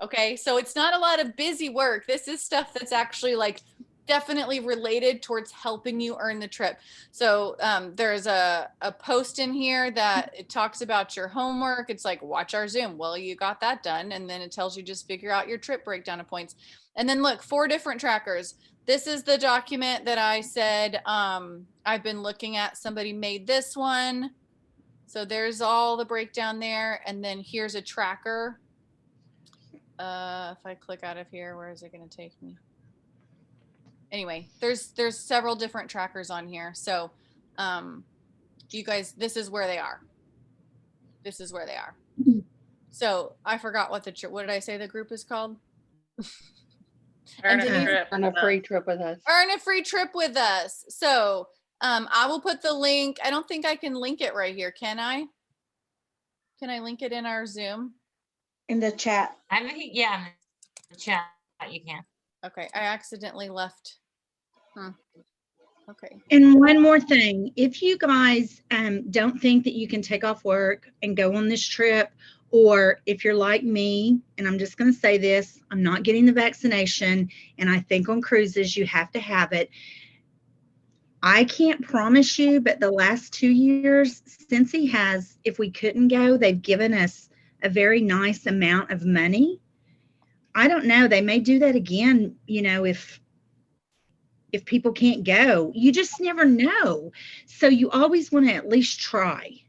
Okay. So it's not a lot of busy work. This is stuff that's actually like definitely related towards helping you earn the trip. So there's a post in here that it talks about your homework. It's like, watch our Zoom. Well, you got that done. And then it tells you just figure out your trip breakdown of points. And then look, 4 different trackers. This is the document that I said I've been looking at. Somebody made this one. So there's all the breakdown there. And then here's a tracker. If I click out of here, where is it going to take me? Anyway, there's several different trackers on here. So you guys, this is where they are. This is where they are. So I forgot what did I say the group is called? Earn a free trip with us. Earn a free trip with us. So I will put the link. I don't think I can link it right here. Can I? Can I link it in our Zoom? In the chat. I think, yeah, in the chat you can. Okay, I accidentally left. Okay. And one more thing, if you guys don't think that you can take off work and go on this trip, or if you're like me, and I'm just going to say this, I'm not getting the vaccination, and I think on cruises you have to have it. I can't promise you, but the last 2 years, Scentsy has, if we couldn't go, they've given us a very nice amount of money. I don't know, they may do that again, if people can't go. You just never know. So you always want to at least try.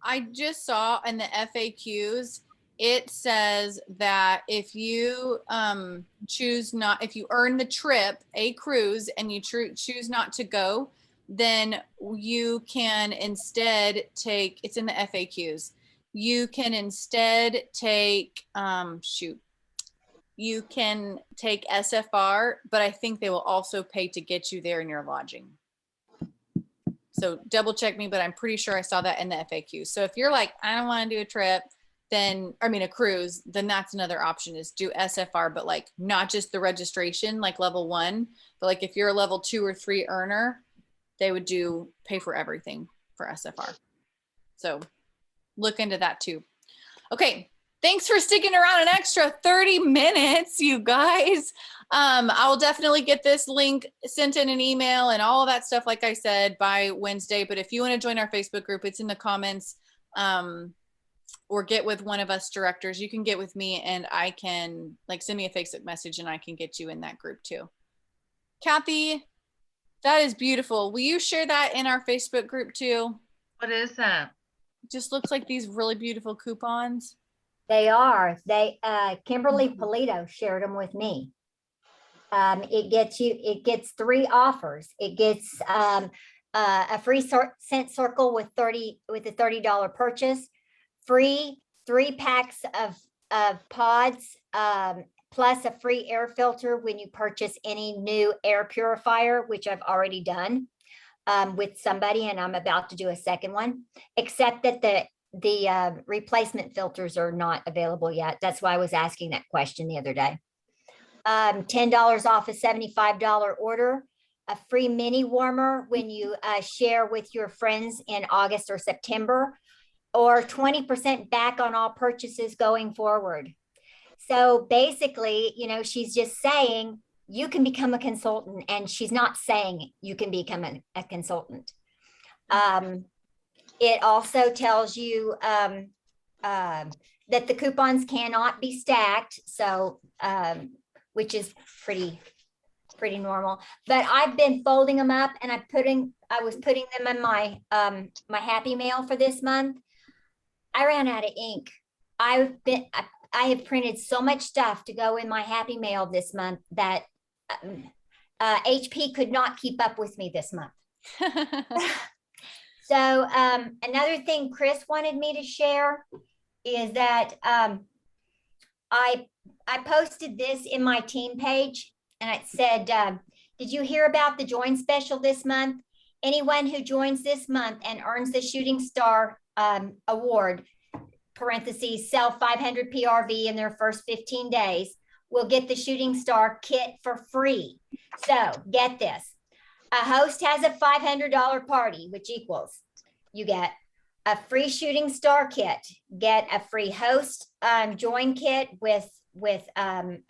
I just saw in the FAQs, it says that if you if you earn the trip, a cruise, and you choose not to go, then you can instead take, it's in the FAQs, you can instead take, you can take SFR, but I think they will also pay to get you there in your lodging. So double check me, but I'm pretty sure I saw that in the FAQ. So if you're like, I don't want to do a trip, then, a cruise, then that's another option, is do SFR, but like not just the registration, like level 1, but like if you're a level 2 or 3 earner, they would pay for everything for SFR. So look into that too. Okay. Thanks for sticking around an extra 30 minutes, you guys. I will definitely get this link sent in an email and all of that stuff, like I said, by Wednesday. But if you want to join our Facebook group, it's in the comments. or get with one of us directors. You can get with me and I can like send me a Facebook message and I can get you in that group too. Kathy, that is beautiful. Will you share that in our Facebook group too? What is that? It just looks like these really beautiful coupons. They are. Kimberly Polito shared them with me. It gets 3 offers. It gets a free scent circle with a $30 purchase, free 3 packs of pods, plus a free air filter when you purchase any new air purifier, which I've already done with somebody, and I'm about to do a second one, except that the replacement filters are not available yet. That's why I was asking that question the other day. $10 off a $75 order, a free mini warmer when you share with your friends in August or September, or 20% back on all purchases going forward. So basically, you know, she's just saying you can become a consultant, and she's not saying you can become a consultant. It also tells you that the coupons cannot be stacked. So, which is pretty normal, but I've been folding them up and I was putting them in my my Happy Mail for this month. I ran out of ink. I have printed so much stuff to go in my Happy Mail this month that HP could not keep up with me this month. So another thing Chris wanted me to share is that I posted this in my team page, and it said, did you hear about the join special this month? Anyone who joins this month and earns the Shooting Star award, parentheses, sell 500 PRV in their first 15 days, will get the Shooting Star kit for free. So get this. A host has a $500 party, which equals you get a free Shooting Star kit, get a free host join kit with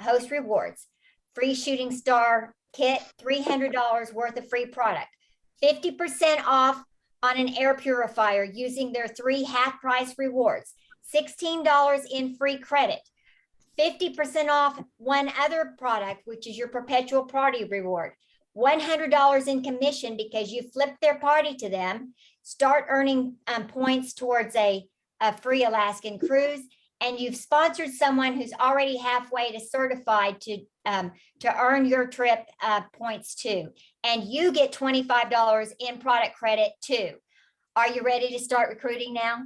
host rewards, free Shooting Star kit, $300 worth of free product, 50% off on an air purifier using their 3 half price rewards, $16 in free credit, 50% off one other product, which is your perpetual party reward, $100 in commission because you flipped their party to them, start earning points towards a free Alaskan cruise, and you've sponsored someone who's already halfway to certified to earn your trip points too. And you get $25 in product credit too. Are you ready to start recruiting now?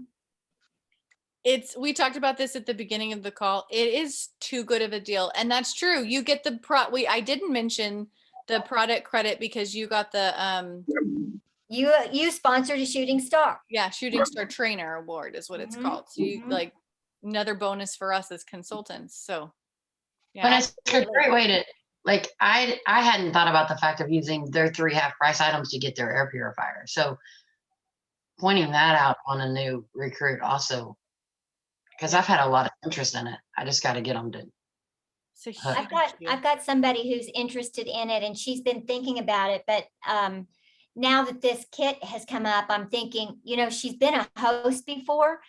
We talked about this at the beginning of the call. It is too good of a deal. And that's true. You get the I didn't mention the product credit because you got the you sponsored a Shooting Star. Yeah, Shooting Star Trainer Award is what it's called. So you like another bonus for us as consultants. So yeah, but it's a great way to like I hadn't thought about the fact of using their 3 half price items to get their air purifier. So pointing that out on a new recruit also, because I've had a lot of interest in it. I just got to get them to. I've got somebody who's interested in it, and she's been thinking about it. But now that this kit has come up, I'm thinking, you know, she's been a host before.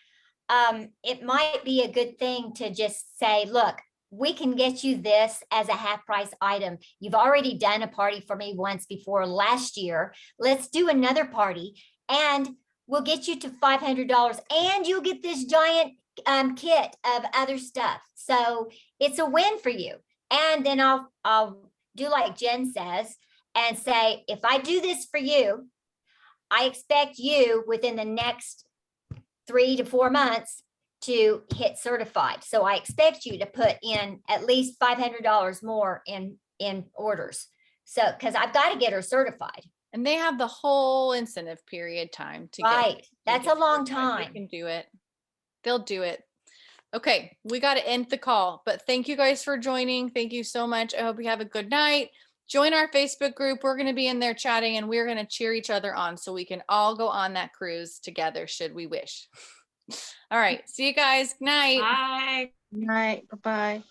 It might be a good thing to just say, look, we can get you this as a half price item. You've already done a party for me once before last year. Let's do another party, and we'll get you to $500, and you'll get this giant kit of other stuff. So it's a win for you. And then I'll do like Jen says and say, if I do this for you, I expect you within the next 3 to 4 months to hit certified. So I expect you to put in at least $500 more in orders. So, because I've got to get her certified. And they have the whole incentive period time to get. That's a long time. They can do it. They'll do it. Okay, we got to end the call, but thank you guys for joining. Thank you so much. I hope you have a good night. Join our Facebook group. We're going to be in there chatting, and we're going to cheer each other on so we can all go on that cruise together should we wish. All right. See you guys. Good night. Bye. Good night. Bye-bye.